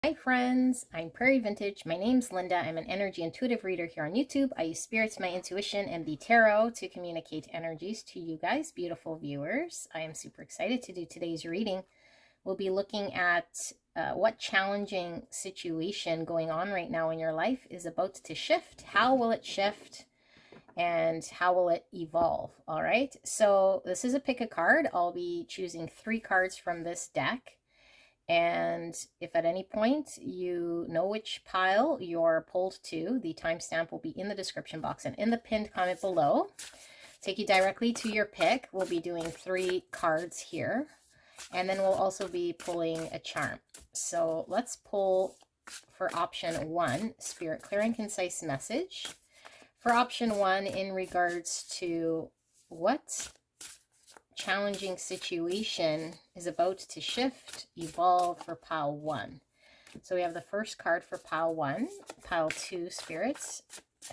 Hi friends, I'm Prairie Vintage. My name's Linda. I'm an energy intuitive reader here on YouTube. I use spirits, my intuition, and the tarot to communicate energies to you guys, beautiful viewers. I am super excited to do today's reading. We'll be looking at what challenging situation going on right now in your life is about to shift. How will it shift? And how will it evolve? All right, so this is a pick a card. I'll be choosing 3 cards from this deck. And if at any point you know which pile you're pulled to, the timestamp will be in the description box and in the pinned comment below. Take you directly to your pick. We'll be doing 3 cards here. And then we'll also be pulling a charm. So let's pull for option 1, Spirit, clear and concise message. For option 1, in regards to what challenging situation is about to shift, evolve for pile 1. So we have the first card for pile 1. Pile 2, spirits,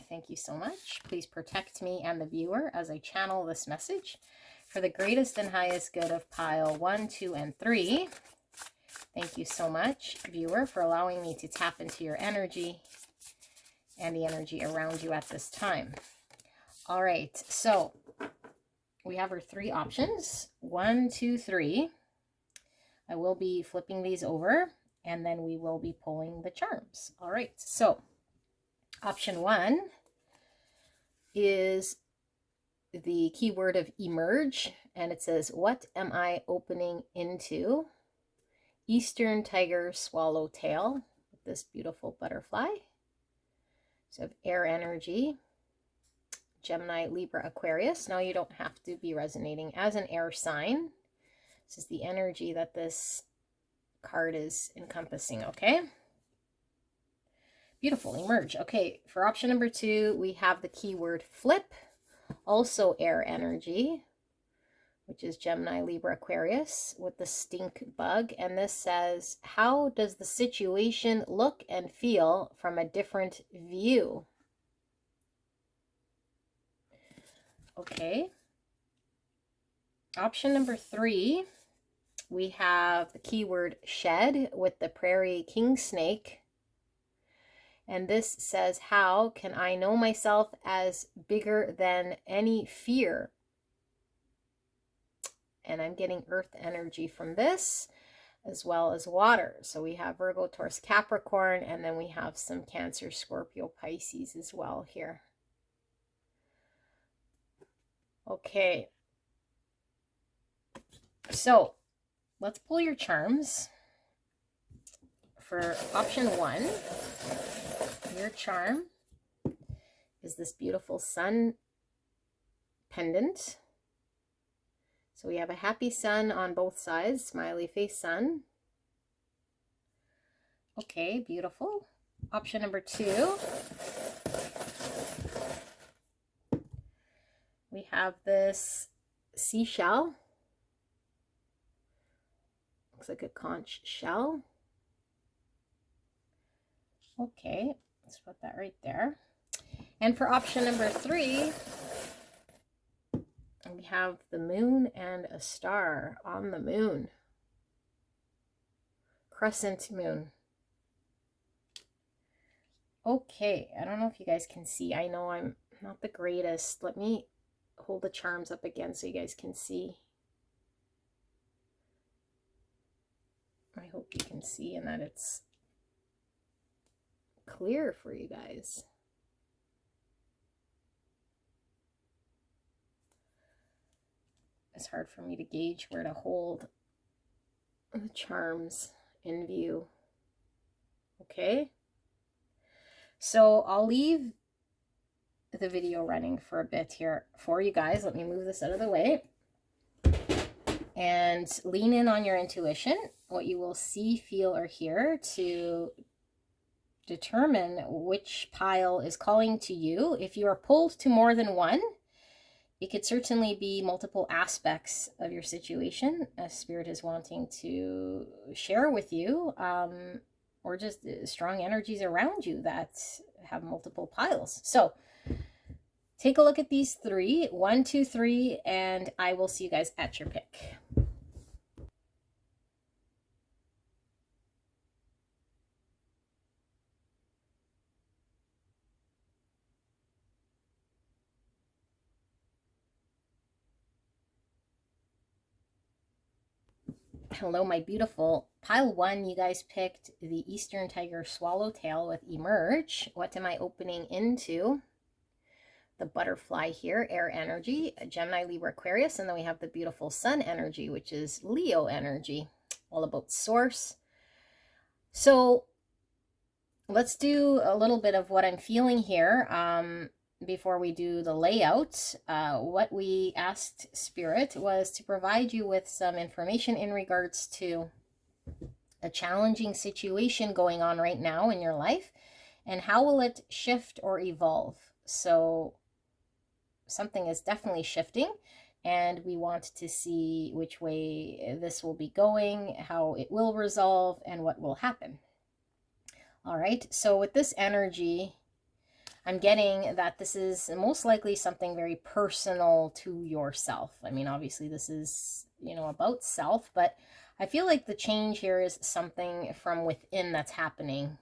thank you so much. Please protect me and the viewer as I channel this message for the greatest and highest good of pile 1, 2, and 3. Thank you so much, viewer, for allowing me to tap into your energy and the energy around you at this time. All right, so we have our 3 options, 1, 2, 3. I will be flipping these over and then we will be pulling the charms. All right, so option 1 is the keyword of emerge, and it says, what am I opening into? Eastern tiger swallowtail with this beautiful butterfly. So I have air energy. Gemini, Libra, Aquarius. Now you don't have to be resonating as an air sign. This is the energy that this card is encompassing, okay? Beautiful, emerge. Okay, for option number 2, we have the keyword flip, also air energy, which is Gemini, Libra, Aquarius with the stink bug. And this says, how does the situation look and feel from a different view? Okay. Option number 3, we have the keyword shed with the prairie king snake. And this says, how can I know myself as bigger than any fear? And I'm getting earth energy from this, as well as water. So we have Virgo, Taurus, Capricorn, and then we have some Cancer, Scorpio, Pisces as well here. Okay, so let's pull your charms. For option 1, your charm is this beautiful sun pendant. So we have a happy sun on both sides, smiley face sun. Okay, beautiful. Option number 2. We have this seashell. Looks like a conch shell. Okay, let's put that right there. And for option number 3, we have the moon and a star on the moon. Crescent moon. Okay, I don't know if you guys can see. I know I'm not the greatest. Let me hold the charms up again so you guys can see. I hope you can see and that it's clear for you guys. It's hard for me to gauge where to hold the charms in view. Okay, so I'll leave the video running for a bit here for you guys. Let me move this out of the way and lean in on your intuition, what you will see, feel, or hear to determine which pile is calling to you. If you are pulled to more than one, it could certainly be multiple aspects of your situation as Spirit is wanting to share with you, or just strong energies around you that have multiple piles. So take a look at these 3, 1, 2, 3, and I will see you guys at your pick. Hello, my beautiful pile one. You guys picked the Eastern Tiger Swallowtail with Emerge. What am I opening into? The butterfly here, air energy, Gemini, Libra, Aquarius, and then we have the beautiful sun energy, which is Leo energy, all about source. So let's do a little bit of what I'm feeling here. Before we do the layout, what we asked Spirit was to provide you with some information in regards to a challenging situation going on right now in your life, and how will it shift or evolve. So something is definitely shifting, and we want to see which way this will be going, how it will resolve, and what will happen. All right, so with this energy, I'm getting that this is most likely something very personal to yourself. I mean, obviously this is, about self, but I feel like the change here is something from within that's happening.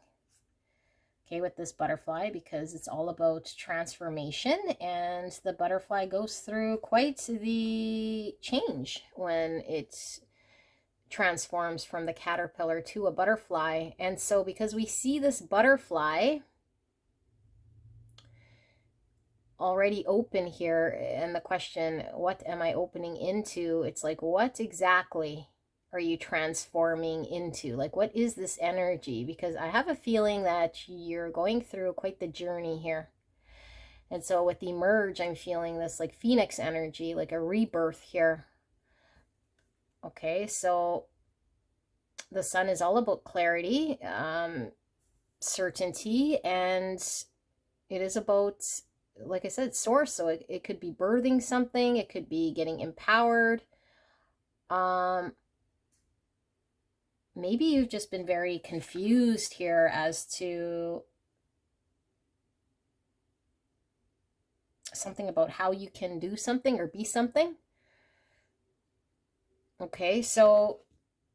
Okay, with this butterfly, because it's all about transformation, and the butterfly goes through quite the change when it transforms from the caterpillar to a butterfly. And so because we see this butterfly already open here, and the question, what am I opening into? It's like, what exactly are you transforming into? Like, what is this energy? Because I have a feeling that you're going through quite the journey here. And so with the merge, I'm feeling this like phoenix energy, like a rebirth here. Okay, so the sun is all about clarity, certainty, and it is about, like I said, source. So it could be birthing something, it could be getting empowered. Maybe you've just been very confused here as to something about how you can do something or be something. Okay, so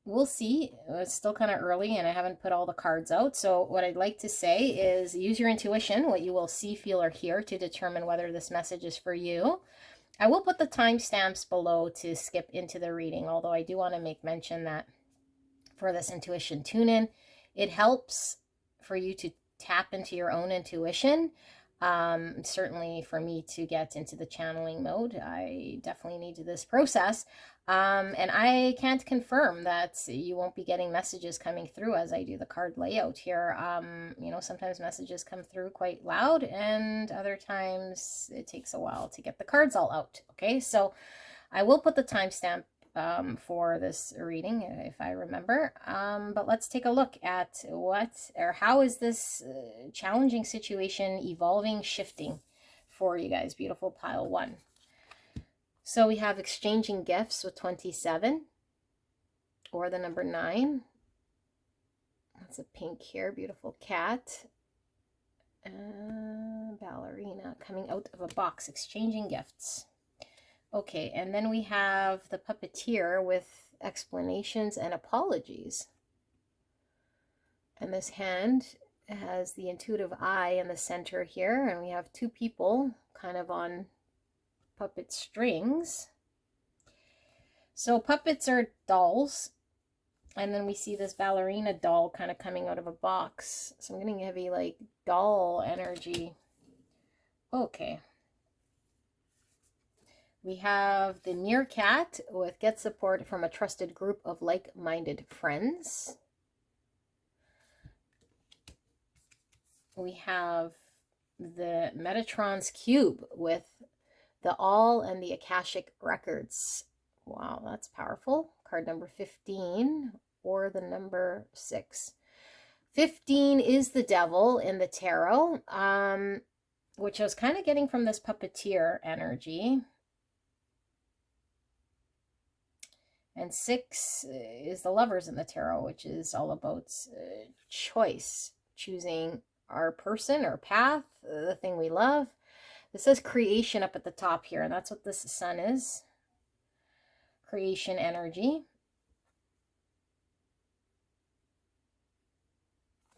we'll see. It's still kind of early and I haven't put all the cards out. So what I'd like to say is use your intuition, what you will see, feel, or hear, to determine whether this message is for you. I will put the timestamps below to skip into the reading, although I do want to make mention that for this intuition tune-in, it helps for you to tap into your own intuition. Certainly for me to get into the channeling mode, I definitely need this process. And I can't confirm that you won't be getting messages coming through as I do the card layout here. Sometimes messages come through quite loud, and other times it takes a while to get the cards all out. Okay, so I will put the timestamp for this reading if I remember, but let's take a look at how is this challenging situation evolving, shifting for you guys, beautiful pile one. So we have exchanging gifts with 27, or the number 9. That's a pink here, beautiful cat. Ballerina coming out of a box, exchanging gifts. Okay, and then we have the puppeteer with explanations and apologies. And this hand has the intuitive eye in the center here, and we have 2 people kind of on puppet strings. So puppets are dolls, and then we see this ballerina doll kind of coming out of a box. So I'm getting heavy like doll energy. Okay. We have the meerkat with get support from a trusted group of like-minded friends. We have the Metatron's cube with the All and the Akashic Records. Wow, that's powerful. Card number 15, or the number 6. 15 is the devil in the tarot, which I was kind of getting from this puppeteer energy. And 6 is the lovers in the tarot, which is all about choice, choosing our person, our path, the thing we love. This says creation up at the top here, and that's what this sun is. Creation energy.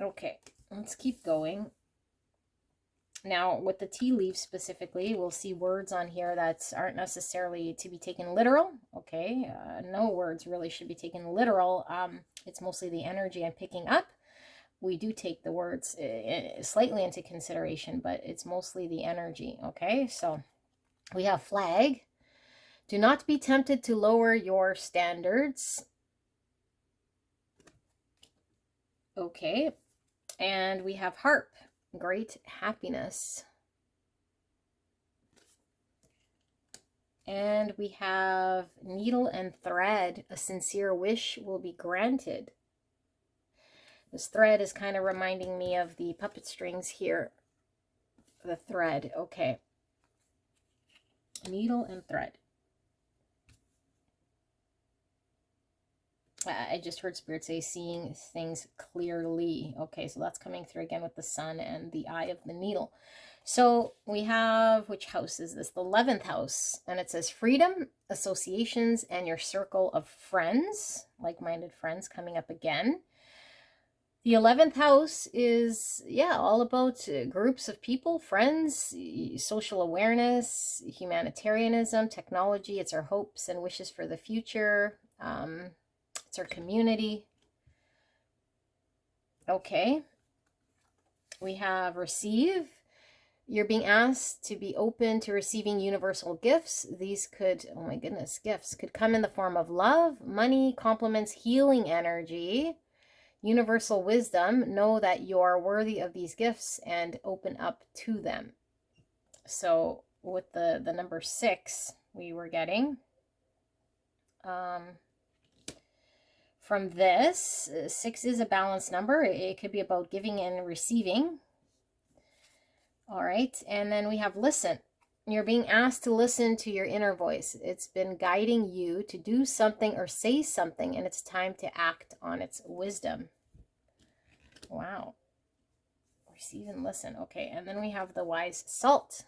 Okay, let's keep going. Now, with the tea leaves specifically, we'll see words on here that aren't necessarily to be taken literal. Okay, no words really should be taken literal. It's mostly the energy I'm picking up. We do take the words slightly into consideration, but it's mostly the energy. Okay, so we have flag. Do not be tempted to lower your standards. Okay, and we have harp. Great happiness. And we have needle and thread. A sincere wish will be granted. This thread is kind of reminding me of the puppet strings here. The thread. Okay. Needle and thread. I just heard Spirit say seeing things clearly. Okay, so that's coming through again with the sun and the eye of the needle. So we have, which house is this? The 11th house. And it says freedom, associations, and your circle of friends, like-minded friends coming up again. The 11th house is, yeah, all about groups of people, friends, social awareness, humanitarianism, technology. It's our hopes and wishes for the future. It's our community. Okay. We have receive. You're being asked to be open to receiving universal gifts. These could, oh my goodness, gifts could come in the form of love, money, compliments, healing energy, universal wisdom. Know that you're worthy of these gifts and open up to them. So with the number 6 we were getting, from this, 6 is a balanced number. It could be about giving and receiving. All right, and then we have listen. You're being asked to listen to your inner voice. It's been guiding you to do something or say something, and it's time to act on its wisdom. Wow. Receive and listen. Okay, and then we have the wise salt.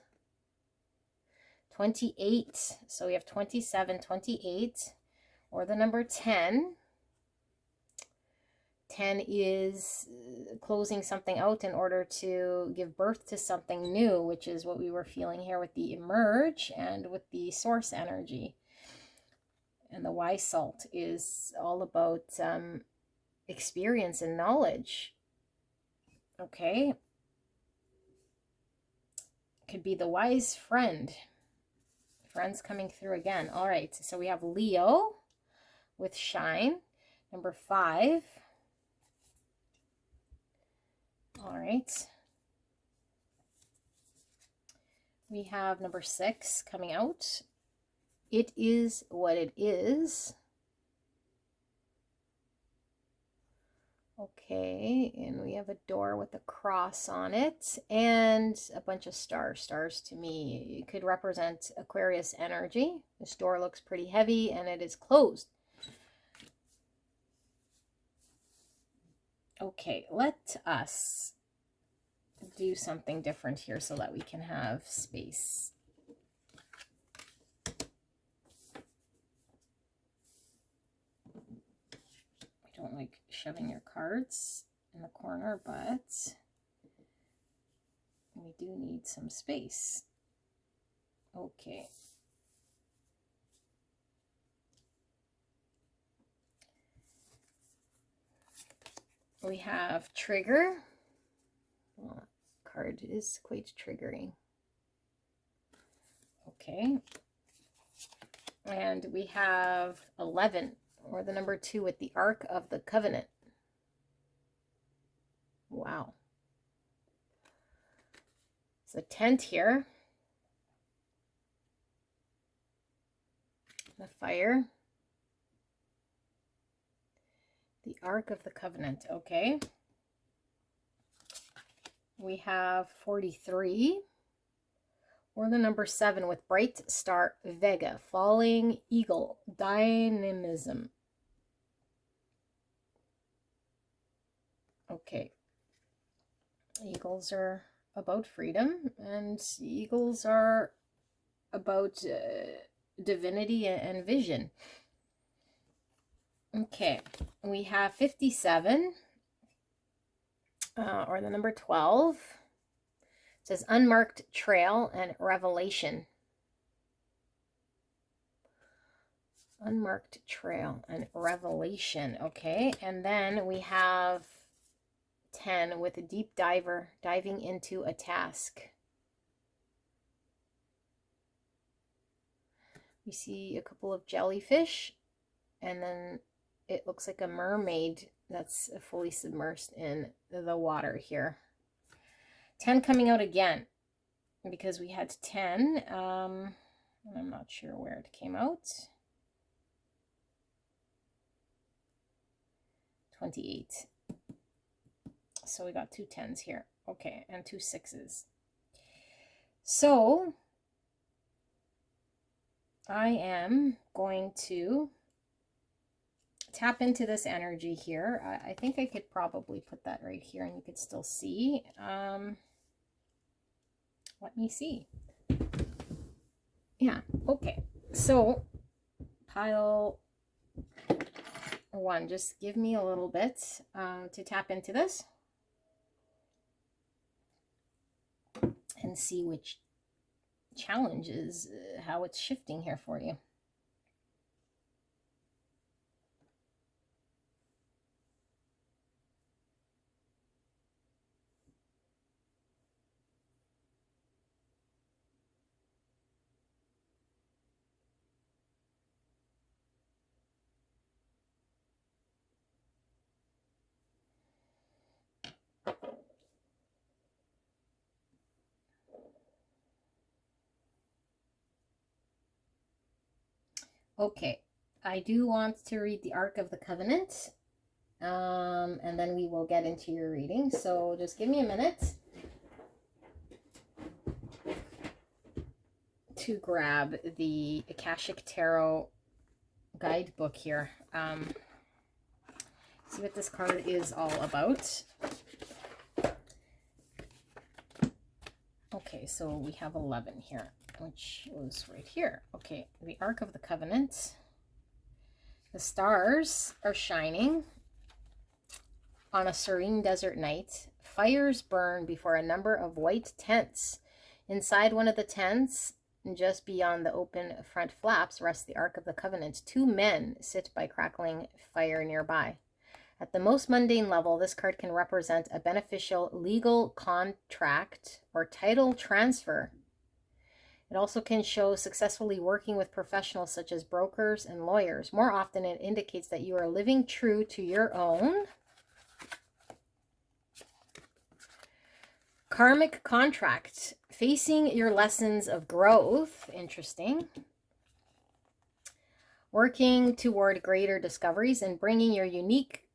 28. So we have 27, 28, or the number 10. 10 is closing something out in order to give birth to something new, which is what we were feeling here with the emerge and with the source energy. And the wise salt is all about experience and knowledge. Okay. Could be the wise friend. Friends coming through again. All right. So we have Leo with shine. Number 5. All right. We have number 6 coming out. It is what it is. Okay, and we have a door with a cross on it and a bunch of stars. Stars to me, it could represent Aquarius energy. This door looks pretty heavy and it is closed. Okay, let us do something different here so that we can have space. I don't like shoving your cards in the corner, but we do need some space. Okay. We have trigger. Well, card is quite triggering. Okay. And we have 11, or the number 2 with the Ark of the Covenant. Wow. It's a tent here. The fire. The Ark of the Covenant. Okay. We have 43. Or the number 7 with bright star Vega. Falling eagle. Dynamism. Okay. Eagles are about freedom, and eagles are about divinity and vision. Okay, we have 57, or the number 12. It says unmarked trail and revelation. Unmarked trail and revelation. Okay, and then we have 10 with a deep diver, diving into a task. We see a couple of jellyfish, and then it looks like a mermaid that's fully submersed in the water here. 10 coming out again, because we had 10. And I'm not sure where it came out. 28. So we got 2 10s here. Okay, and 2 6s. So I am going to tap into this energy here. I think I could probably put that right here and you could still see. Let me see. Yeah, okay. So pile 1, just give me a little bit to tap into this and see which challenges, how it's shifting here for you. Okay, I do want to read the Ark of the Covenant, and then we will get into your reading. So just give me a minute to grab the Akashic Tarot guidebook here. See what this card is all about. Okay, so we have 11 here, which was right here. Okay, the Ark of the Covenant. The stars are shining on a serene desert night. Fires burn before a number of white tents. Inside one of the tents, just beyond the open front flaps, rests the Ark of the Covenant. 2 men sit by crackling fire nearby. At the most mundane level, this card can represent a beneficial legal contract or title transfer. It also can show successfully working with professionals such as brokers and lawyers. More often, it indicates that you are living true to your own karmic contract, facing your lessons of growth. Interesting. Working toward greater discoveries and bringing your unique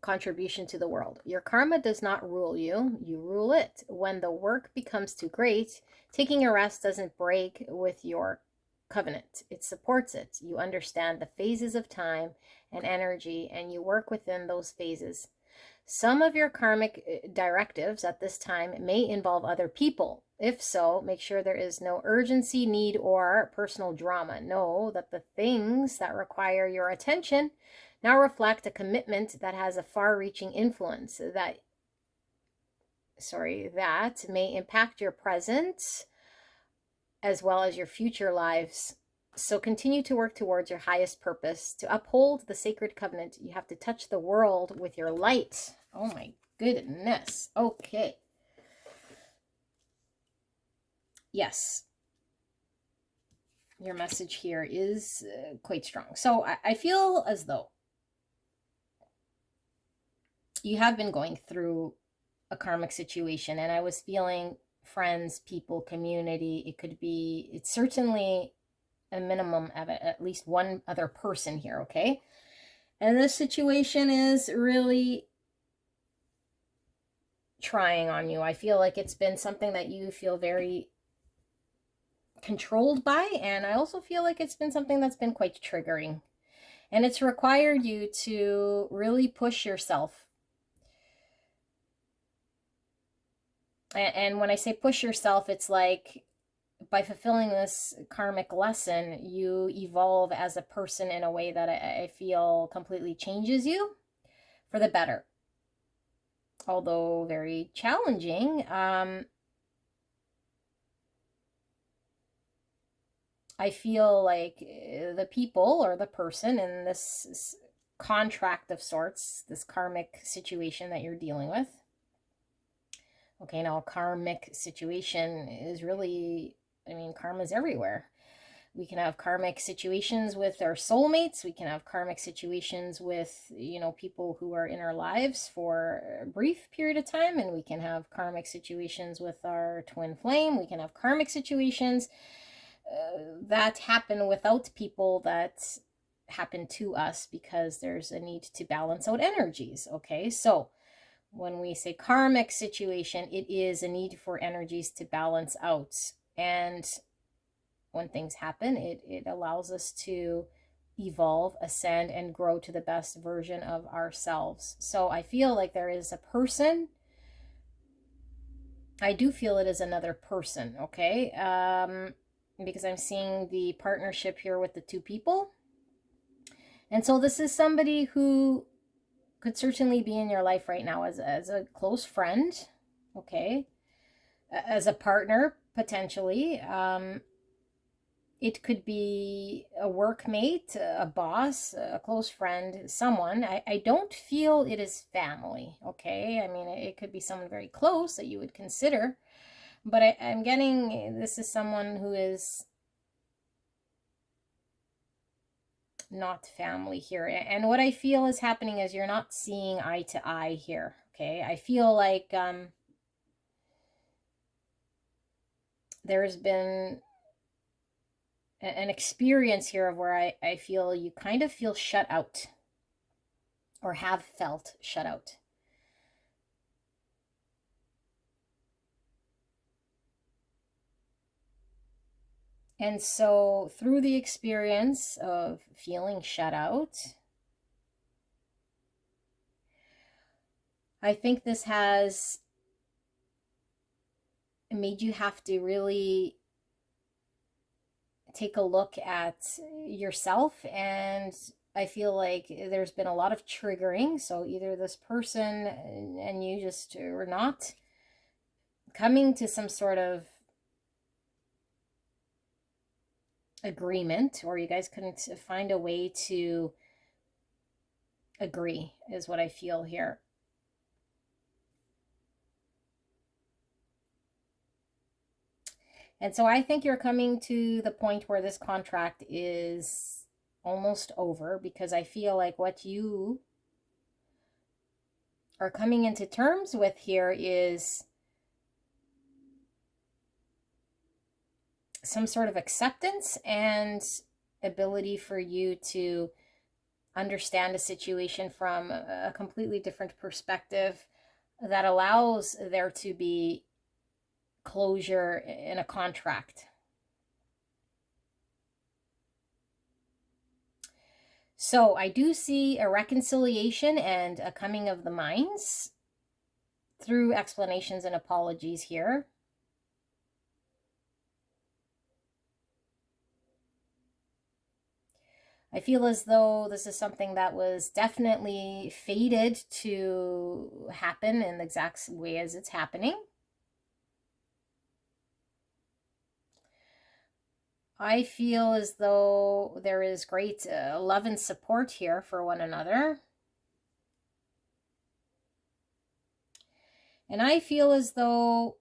contribution to the world. Your karma does not rule you, you rule it. When the work becomes too great, taking a rest doesn't break with your covenant. It supports it. You understand the phases of time and energy, and you work within those phases. Some of your karmic directives at this time may involve other people. If so, make sure there is no urgency, need, or personal drama. Know that the things that require your attention now reflect a commitment that has a far-reaching influence that may impact your present as well as your future lives. So continue to work towards your highest purpose. To uphold the sacred covenant, you have to touch the world with your light. Oh my goodness. Okay. Yes. Your message here is quite strong. So I feel as though you have been going through a karmic situation, and I was feeling friends, people, community. It's certainly a minimum of at least one other person here, okay? And this situation is really trying on you. I feel like it's been something that you feel very controlled by, and I also feel like it's been something that's been quite triggering. And it's required you to really push yourself. And when I say push yourself, it's like by fulfilling this karmic lesson, you evolve as a person in a way that I feel completely changes you for the better. Although very challenging, I feel like the people or the person in this contract of sorts, this karmic situation that you're dealing with. Okay, now a karmic situation is really, I mean, karma's everywhere. We can have karmic situations with our soulmates. We can have karmic situations with, people who are in our lives for a brief period of time. And we can have karmic situations with our twin flame. We can have karmic situations that happen without people that happen to us because there's a need to balance out energies. Okay, so when we say karmic situation, it is a need for energies to balance out. And when things happen, it allows us to evolve, ascend, and grow to the best version of ourselves. So I feel like there is a person. I do feel it is another person, okay? Because I'm seeing the partnership here with the two people. And so this is somebody who could certainly be in your life right now as a close friend, okay? As a partner, potentially. It could be a workmate, a boss, a close friend, someone. I don't feel it is family, okay? I mean, it could be someone very close that you would consider, but I'm getting this is someone who is not family here. And what I feel is happening is you're not seeing eye to eye here, okay? I feel like there's been an experience here of where I feel you kind of feel shut out or have felt shut out. And so through the experience of feeling shut out, I think this has made you have to really take a look at yourself. And I feel like there's been a lot of triggering. So either this person and you just were not coming to some sort of agreement, or you guys couldn't find a way to agree, is what I feel here. And so I think you're coming to the point where this contract is almost over, because I feel like what you are coming into terms with here is some sort of acceptance and ability for you to understand a situation from a completely different perspective that allows there to be closure in a contract. So I do see a reconciliation and a coming of the minds through explanations and apologies here. I feel as though this is something that was definitely fated to happen in the exact way as it's happening. I feel as though there is great love and support here for one another. And I feel as though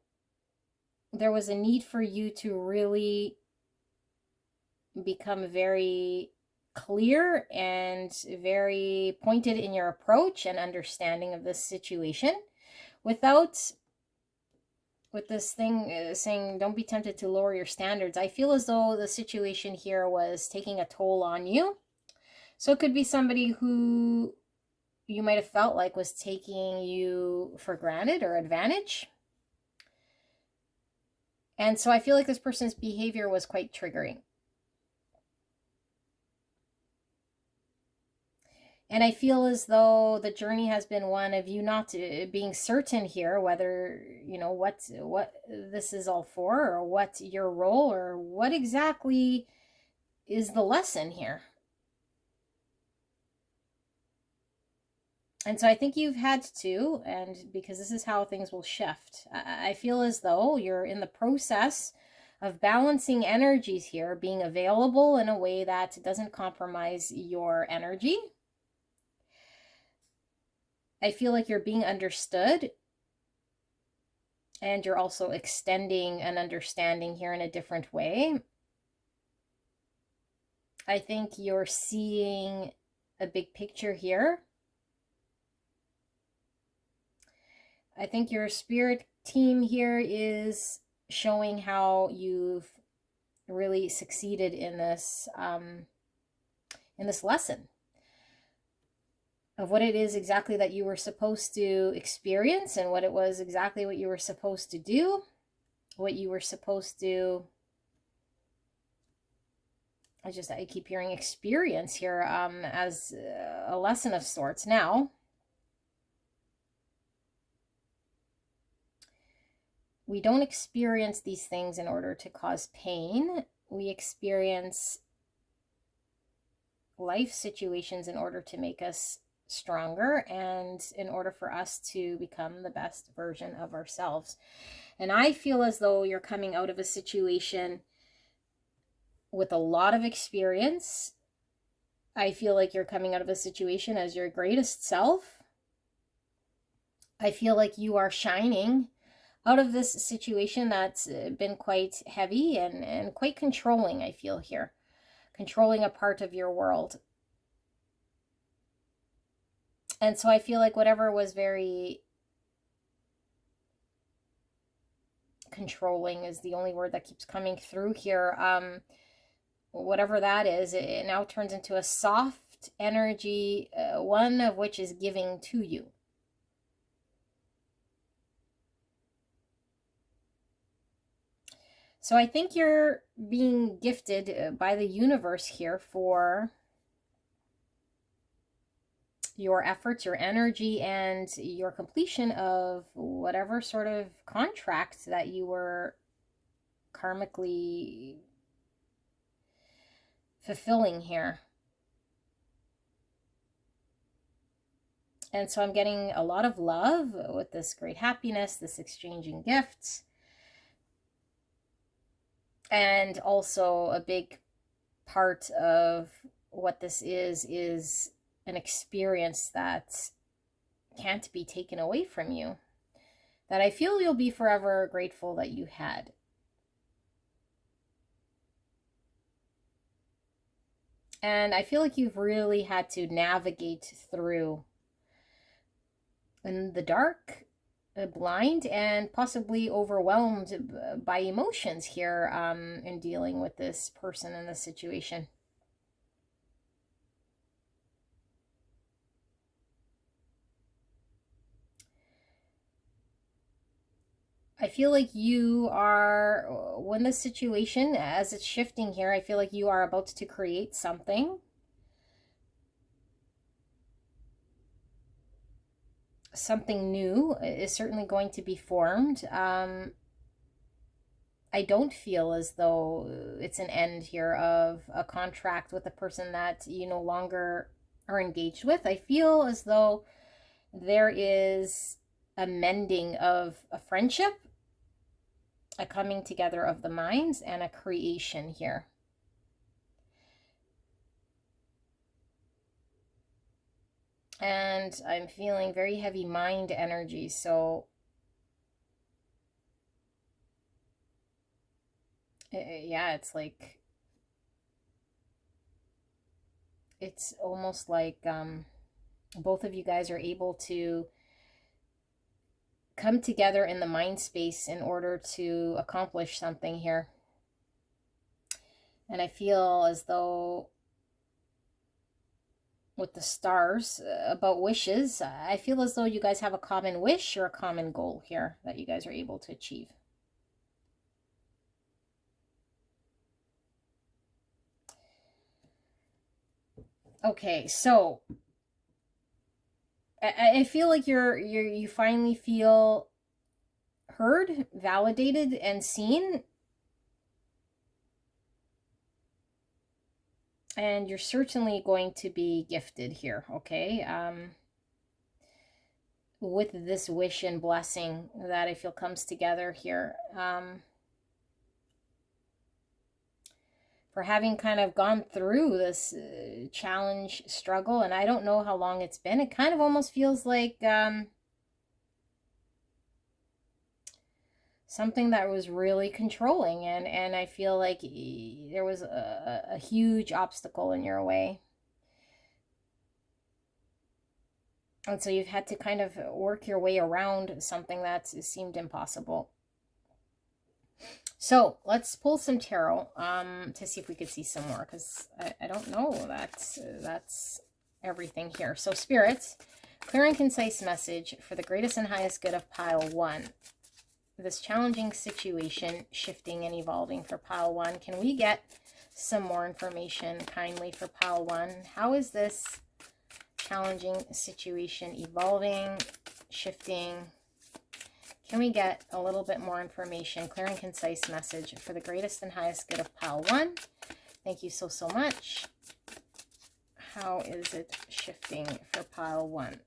there was a need for you to really become very clear and very pointed in your approach and understanding of this situation without with this thing saying don't be tempted to lower your standards. I feel as though the situation here was taking a toll on you. So it could be somebody who you might have felt like was taking you for granted or advantage. And so I feel like this person's behavior was quite triggering. And I feel as though the journey has been one of you not being certain here whether, what this is all for, or what your role, or what exactly is the lesson here. And so I think you've had to, and because this is how things will shift. I feel as though you're in the process of balancing energies here, being available in a way that doesn't compromise your energy. I feel like you're being understood, and you're also extending an understanding here in a different way. I think you're seeing a big picture here. I think your spirit team here is showing how you've really succeeded in this lesson of what it is exactly that you were supposed to experience, and what it was exactly what you were supposed to do, what you were supposed to, I keep hearing experience here as a lesson of sorts. Now, we don't experience these things in order to cause pain. We experience life situations in order to make us stronger and in order for us to become the best version of ourselves. And I feel as though you're coming out of a situation with a lot of experience. I feel like you're coming out of a situation as your greatest self. I feel like you are shining out of this situation that's been quite heavy and quite controlling, I feel here. Controlling a part of your world. And so I feel like whatever was very controlling is the only word that keeps coming through here. Whatever that is, it now turns into a soft energy, one of which is giving to you. So I think you're being gifted by the universe here for your efforts, your energy, and your completion of whatever sort of contract that you were karmically fulfilling here. And so I'm getting a lot of love with this great happiness, this exchanging gifts. And also a big part of what this is an experience that can't be taken away from you, that I feel you'll be forever grateful that you had. And I feel like you've really had to navigate through in the dark, blind, and possibly overwhelmed by emotions here in dealing with this person in this situation. I feel like you are, when the situation, as it's shifting here, I feel like you are about to create something. Something new is certainly going to be formed. I don't feel as though it's an end here of a contract with a person that you no longer are engaged with. I feel as though there is a mending of a friendship, a coming together of the minds, and a creation here. And I'm feeling very heavy mind energy, so yeah, it's like, it's almost like both of you guys are able to come together in the mind space in order to accomplish something here. And I feel as though with the stars about wishes, I feel as though you guys have a common wish or a common goal here that you guys are able to achieve. Okay, so I feel like you finally feel heard, validated, and seen. And you're certainly going to be gifted here, okay? With this wish and blessing that I feel comes together here. for having kind of gone through this challenge, struggle, and I don't know how long it's been. It kind of almost feels like something that was really controlling, and I feel like there was a huge obstacle in your way. And so you've had to kind of work your way around something that seemed impossible. So let's pull some tarot to see if we could see some more, because I don't know. That's everything here. So spirits, clear and concise message for the greatest and highest good of pile 1. This challenging situation, shifting and evolving for pile 1. Can we get some more information kindly for pile 1? How is this challenging situation evolving, shifting? Can we get a little bit more information, clear and concise message for the greatest and highest good of pile 1? Thank you so much. How is it shifting for pile 1?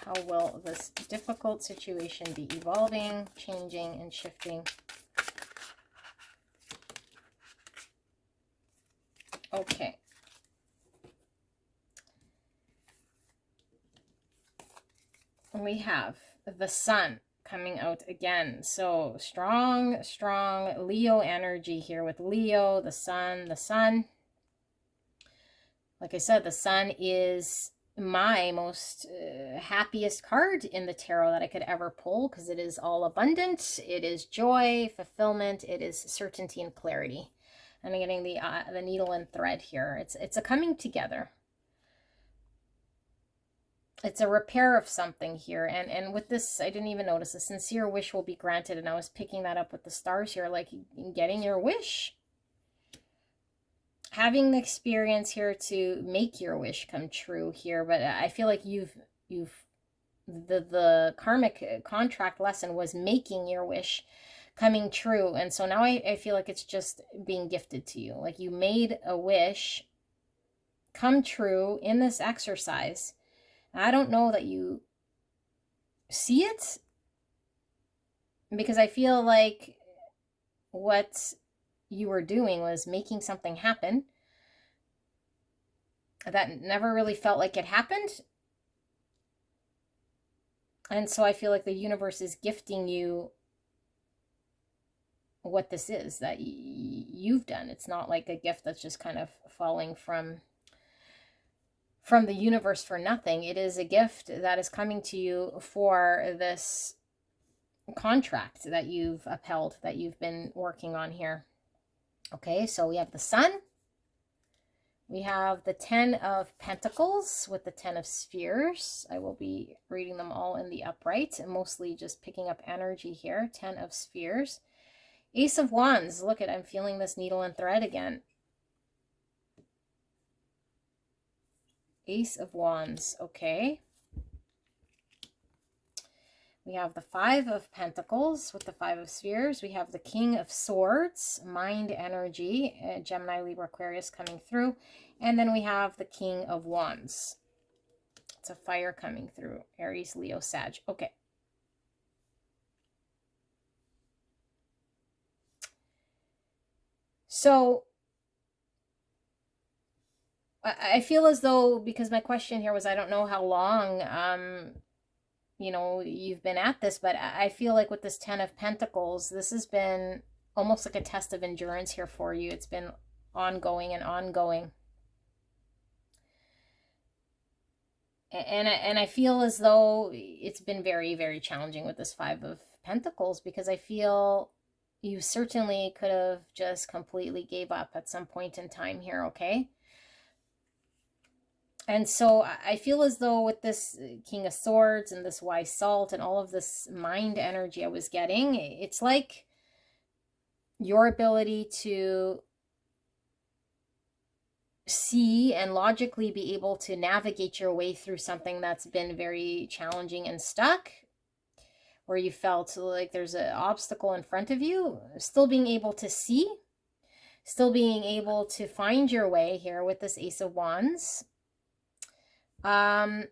How will this difficult situation be evolving, changing, and shifting? Okay. We have the sun coming out again. So strong Leo energy here with Leo, the sun. Like I said, the sun is my most happiest card in the tarot that I could ever pull, because it is all abundant. It is joy, fulfillment. It is certainty and clarity. And I'm getting the needle and thread here. It's a coming together. It's a repair of something here. And with this, I didn't even notice, a sincere wish will be granted. And I was picking that up with the stars here, like getting your wish. Having the experience here to make your wish come true here. But I feel like the karmic contract lesson was making your wish coming true. And so now I feel like it's just being gifted to you. Like you made a wish come true in this exercise. I don't know that you see it, because I feel like what you were doing was making something happen that never really felt like it happened. And so I feel like the universe is gifting you what this is that you've done. It's not like a gift that's just kind of falling from the universe for nothing. It is a gift that is coming to you for this contract that you've upheld, that you've been working on here. Okay, so we have the sun. We have the 10 of Pentacles with the 10 of Spheres. I will be reading them all in the upright, and mostly just picking up energy here. 10 of Spheres. Ace of Wands. Look at, I'm feeling this needle and thread again. Ace of Wands. Okay. We have the 5 of Pentacles with the 5 of Spheres. We have the King of Swords, mind energy, Gemini, Libra, Aquarius coming through. And then we have the King of Wands. It's a fire coming through, Aries, Leo, Sag. Okay. So I feel as though, because my question here was, I don't know how long you know, you've been at this, but I feel like with this 10 of Pentacles, this has been almost like a test of endurance here for you. It's been ongoing and ongoing. And I feel as though it's been very, very challenging with this 5 of Pentacles, because I feel you certainly could have just completely gave up at some point in time here, okay? And so I feel as though with this King of Swords and this Wise Salt and all of this mind energy I was getting, it's like your ability to see and logically be able to navigate your way through something that's been very challenging and stuck, where you felt like there's an obstacle in front of you, still being able to see, still being able to find your way here with this Ace of Wands. I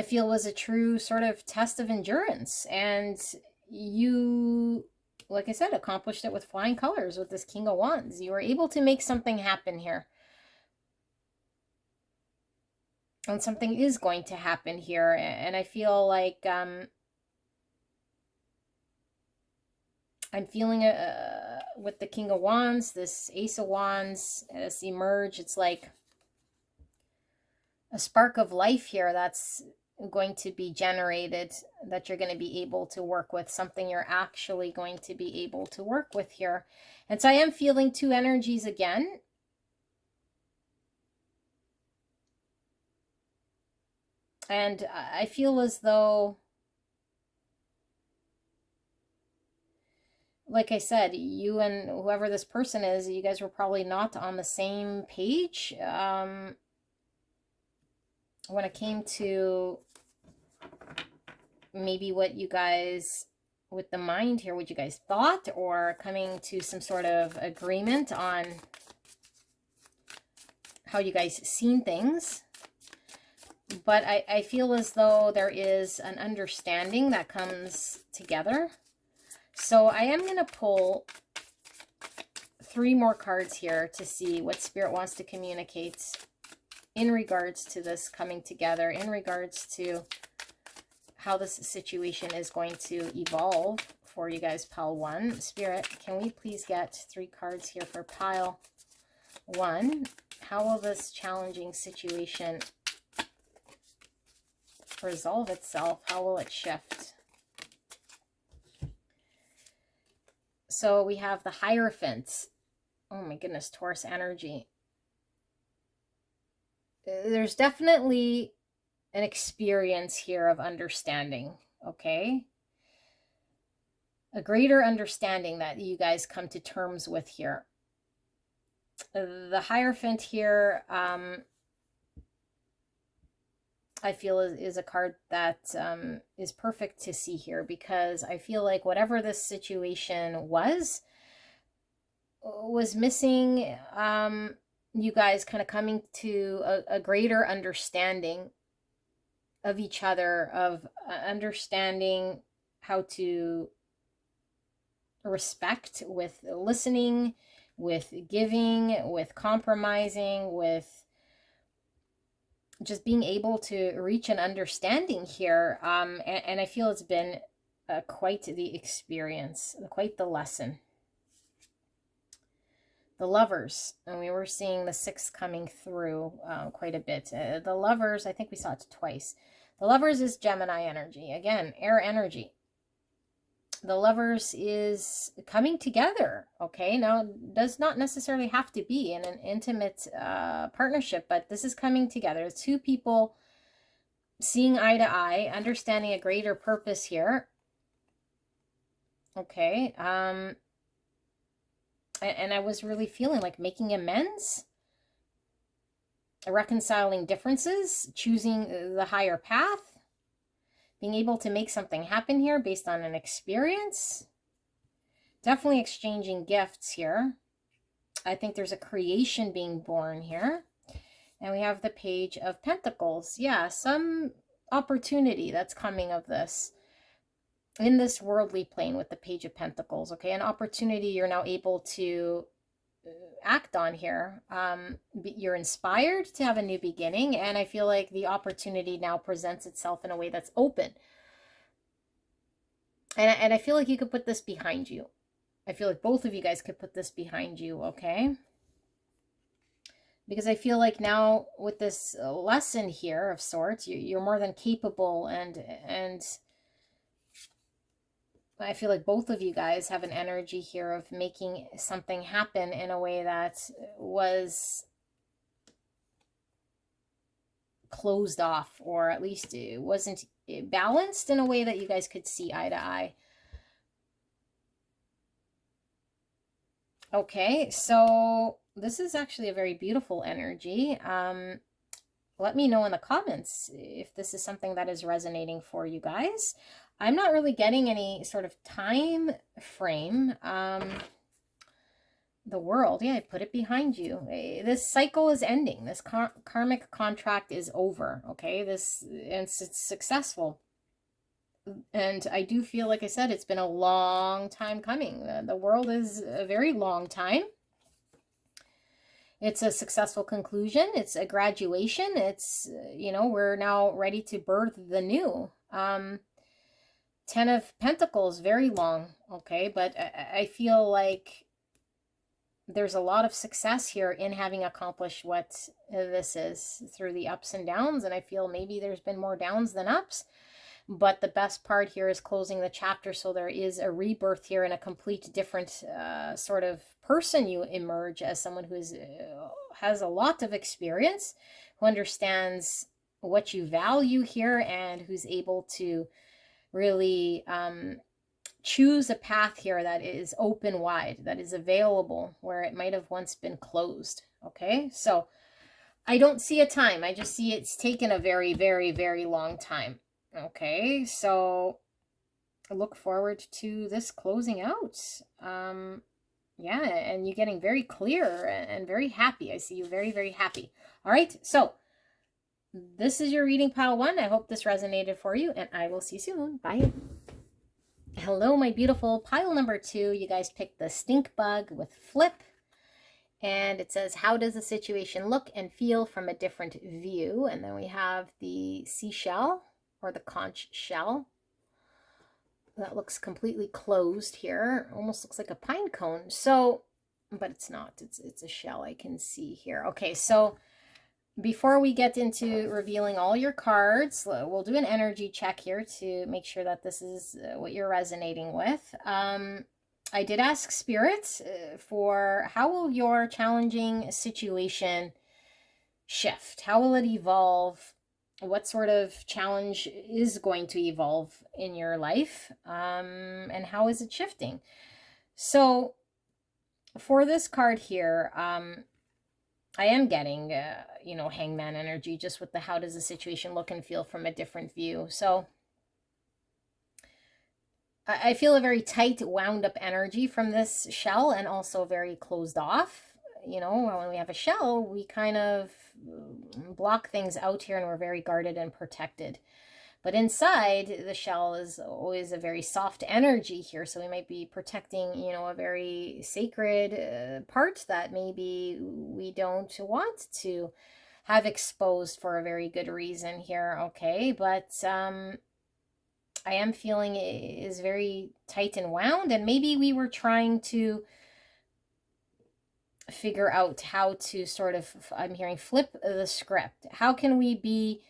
feel was a true sort of test of endurance, and you like I said, accomplished it with flying colors with this King of Wands. You were able to make something happen here. And something is going to happen here. And I feel like I'm feeling with the King of Wands, this Ace of Wands, this emerge. It's like a spark of life here that's going to be generated, that you're going to be able to work with, something you're actually going to be able to work with here. And so I am feeling two energies again. And I feel as though, like I said, you and whoever this person is, you guys were probably not on the same page when it came to maybe what you guys, with the mind here, what you guys thought, or coming to some sort of agreement on how you guys seen things. But I feel as though there is an understanding that comes together. So I am going to pull 3 more cards here to see what Spirit wants to communicate in regards to this coming together, in regards to how this situation is going to evolve for you guys, pile 1. Spirit, can we please get 3 cards here for pile 1? How will this challenging situation resolve itself? How will it shift? So we have the Hierophant. Oh my goodness, Taurus energy. There's definitely an experience here of understanding, okay? A greater understanding that you guys come to terms with here. The Hierophant here, I feel is a card that is perfect to see here, because I feel like whatever this situation was missing you guys kind of coming to a greater understanding of each other, of understanding how to respect, with listening, with giving, with compromising, with just being able to reach an understanding here. And I feel it's been quite the experience, quite the lesson. The Lovers, and we were seeing the 6 coming through quite a bit. The Lovers, I think we saw it twice. The Lovers is Gemini energy. Again, air energy. The Lovers is coming together, okay? Now, it does not necessarily have to be in an intimate partnership, but this is coming together. 2 people seeing eye to eye, understanding a greater purpose here. Okay, and I was really feeling like making amends, reconciling differences, choosing the higher path, being able to make something happen here based on an experience. Definitely exchanging gifts here. I think there's a creation being born here. And we have the Page of Pentacles. Yeah, some opportunity that's coming of this in this worldly plane with the Page of Pentacles, okay? An opportunity you're now able to act on here. You're inspired to have a new beginning, and I feel like the opportunity now presents itself in a way that's open. And I feel like you could put this behind you. I feel like both of you guys could put this behind you, okay? Because I feel like now with this lesson here of sorts, you're more than capable, and I feel like both of you guys have an energy here of making something happen in a way that was closed off, or at least it wasn't balanced in a way that you guys could see eye to eye. Okay, so this is actually a very beautiful energy. Let me know in the comments if this is something that is resonating for you guys. I'm not really getting any sort of time frame. The World, yeah, I put it behind you. This cycle is ending. This karmic contract is over, okay? And it's successful. And I do feel, like I said, it's been a long time coming. The world is a very long time. It's a successful conclusion. It's a graduation. It's, we're now ready to birth the new. 10 of Pentacles, very long, okay? But I feel like there's a lot of success here in having accomplished what this is through the ups and downs. And I feel maybe there's been more downs than ups. But the best part here is closing the chapter. So there is a rebirth here and a complete different sort of person. You emerge as someone who has a lot of experience, who understands what you value here, and who's able to really choose a path here that is open wide, that is available where it might have once been closed. Okay, so I don't see a time. I just see it's taken a very, very, very long time. Okay, so I look forward to this closing out. Yeah, and you're getting very clear and very happy. I see you very, very happy. All right, so this is your reading, pile 1. I hope this resonated for you, and I will see you soon. Bye. Hello, my beautiful pile number 2. You guys picked the stink bug with flip. And it says, how does the situation look and feel from a different view? And then we have the seashell, or the conch shell. That looks completely closed here. Almost looks like a pine cone. So, but it's not. It's a shell I can see here. Okay, so before we get into revealing all your cards, we'll do an energy check here to make sure that this is what you're resonating with. I did ask Spirit for how will your challenging situation shift? How will it evolve? What sort of challenge is going to evolve in your life? And how is it shifting? So for this card here, I am getting, hangman energy, just with the how does the situation look and feel from a different view. So I feel a very tight, wound up energy from this shell, and also very closed off. When we have a shell, we kind of block things out here, and we're very guarded and protected. But inside the shell is always a very soft energy here. So we might be protecting, a very sacred part that maybe we don't want to have exposed for a very good reason here. Okay, but I am feeling it is very tight and wound, and maybe we were trying to figure out how to sort of, I'm hearing, flip the script. How can we be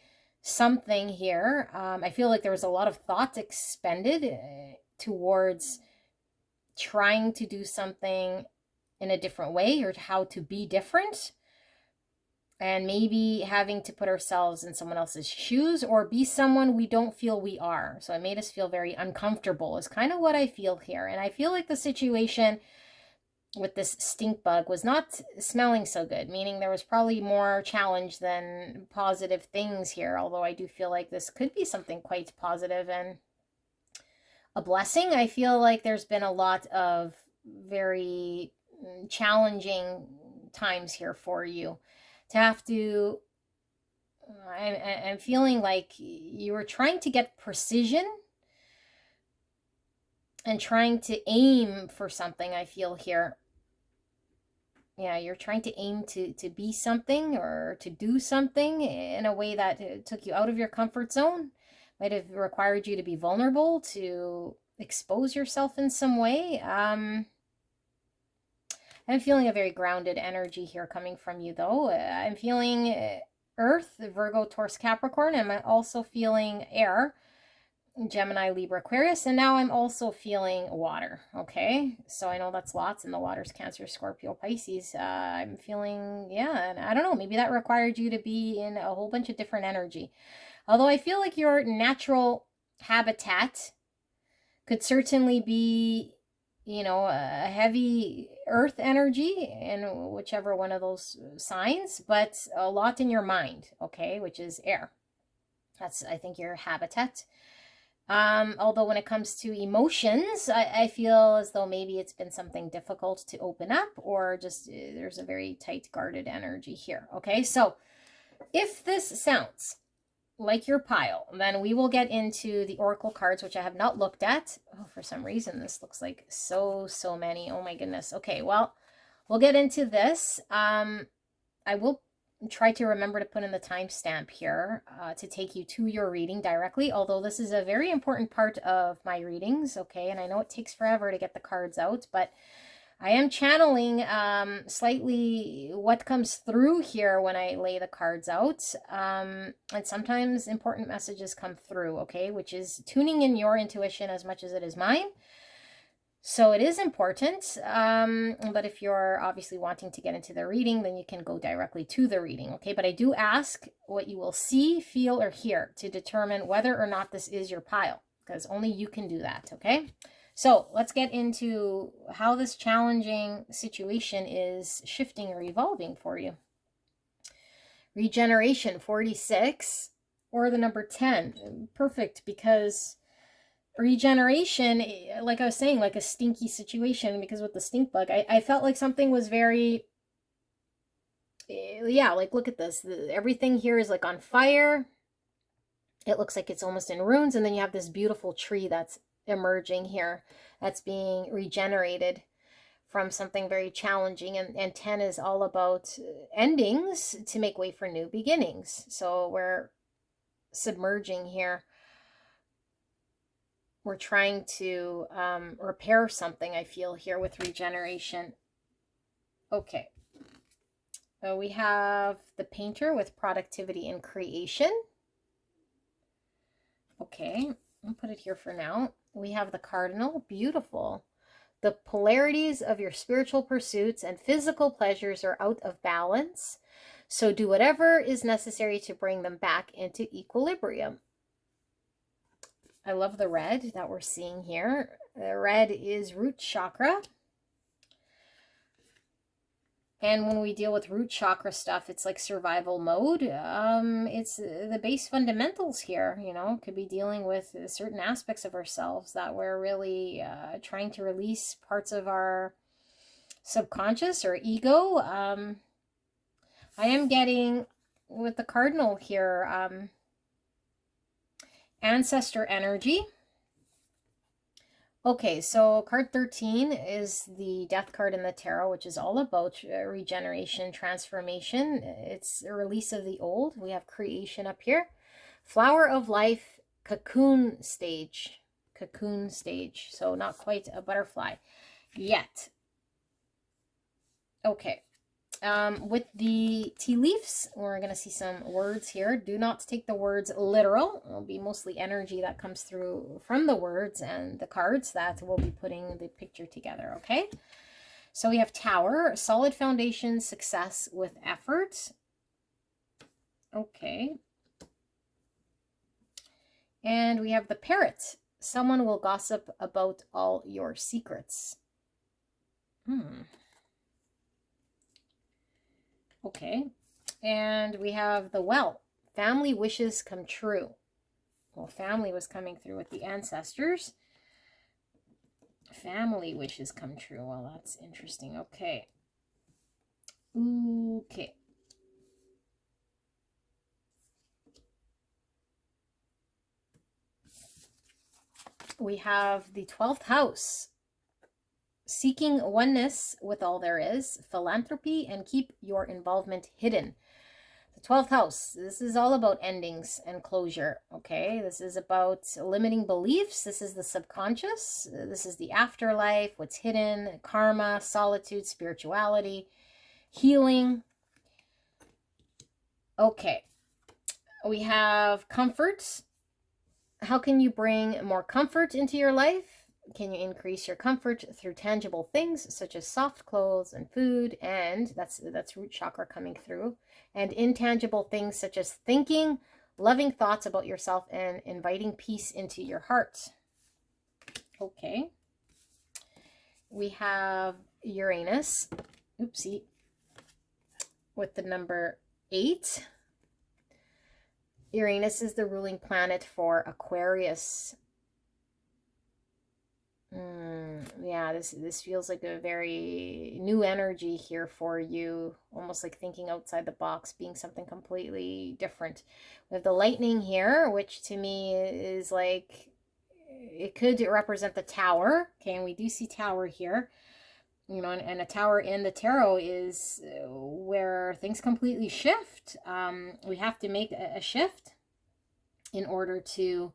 something here? I feel like there was a lot of thought expended towards trying to do something in a different way, or how to be different, and maybe having to put ourselves in someone else's shoes or be someone we don't feel we are. So it made us feel very uncomfortable is kind of what I feel here. And I feel like the situation with this stink bug was not smelling so good, meaning there was probably more challenge than positive things here. Although I do feel like this could be something quite positive and a blessing. I feel like there's been a lot of very challenging times here for you to have to, I'm feeling like you were trying to get precision and trying to aim for something, I feel here. Yeah, you're trying to aim to be something or to do something in a way that took you out of your comfort zone. Might have required you to be vulnerable, to expose yourself in some way. I'm feeling a very grounded energy here coming from you, though. I'm feeling Earth, Virgo, Taurus, Capricorn. I'm also feeling air, Gemini, Libra, Aquarius, and now I'm also feeling water. Okay, so I know that's lots, and the water's Cancer, Scorpio, Pisces. I'm feeling, yeah, and I don't know, maybe that required you to be in a whole bunch of different energy. Although I feel like your natural habitat could certainly be, a heavy earth energy in whichever one of those signs, but a lot in your mind, okay, which is air. That's, I think, your habitat. Although when it comes to emotions, I feel as though maybe it's been something difficult to open up, or just there's a very tight, guarded energy here. Okay, so if this sounds like your pile. Then we will get into the oracle cards, which I have not looked at. Oh, for some reason, this looks like so many. Oh my goodness. Okay, well, we'll get into this. I will try to remember to put in the timestamp here to take you to your reading directly, although this is a very important part of my readings, okay? And I know it takes forever to get the cards out, but I am channeling slightly what comes through here when I lay the cards out. And sometimes important messages come through, okay? Which is tuning in your intuition as much as it is mine. So it is important, but if you're obviously wanting to get into the reading, then you can go directly to the reading, okay? But I do ask what you will see, feel, or hear to determine whether or not this is your pile, because only you can do that, okay? So let's get into how this challenging situation is shifting or evolving for you. Regeneration, 46, or the number 10. Perfect, because regeneration, like I was saying, like a stinky situation, because with the stink bug, I felt like something was very, yeah, like look at this. Everything here is like on fire. It looks like it's almost in ruins, and then you have this beautiful tree that's emerging here that's being regenerated from something very challenging. And 10 is all about endings to make way for new beginnings. So we're submerging here. We're trying to repair something, I feel, here with regeneration. Okay. So we have the painter with productivity and creation. Okay, I'll put it here for now. We have the cardinal, beautiful. The polarities of your spiritual pursuits and physical pleasures are out of balance. So do whatever is necessary to bring them back into equilibrium. I love the red that we're seeing here. The red is root chakra. And when we deal with root chakra stuff, it's like survival mode. It's the base fundamentals here, you know, could be dealing with certain aspects of ourselves that we're really trying to release parts of our subconscious or ego. I am getting, with the cardinal here, ancestor energy. Okay, so card 13 is the death card in the tarot, which is all about regeneration, transformation. It's a release of the old. We have creation up here. Flower of life, cocoon stage. Cocoon stage. So not quite a butterfly yet. Okay. With the tea leaves, we're going to see some words here. Do not take the words literal. It'll be mostly energy that comes through from the words and the cards that we'll be putting the picture together, okay? So we have tower, solid foundation, success with effort. Okay. And we have the parrot. Someone will gossip about all your secrets. Okay, and we have the well, family wishes come true. Well, family was coming through with the ancestors. Family wishes come true. Well, that's interesting. Okay. Okay. We have the 12th house. Seeking oneness with all there is, philanthropy, and keep your involvement hidden. The 12th house, this is all about endings and closure, okay? This is about limiting beliefs. This is the subconscious. This is the afterlife, what's hidden, karma, solitude, spirituality, healing. Okay. We have comfort. How can you bring more comfort into your life? Can you increase your comfort through tangible things such as soft clothes and food? And that's root chakra coming through. And intangible things such as thinking, loving thoughts about yourself, and inviting peace into your heart. Okay. We have Uranus. Oopsie. With the number 8. Uranus is the ruling planet for Aquarius. Yeah, Yeah, this feels like a very new energy here for you, almost like thinking outside the box, being something completely different. We have the lightning here, which to me is like, it could represent the tower. Okay, and we do see tower here. You know, and a tower in the tarot is where things completely shift. We have to make a shift in order to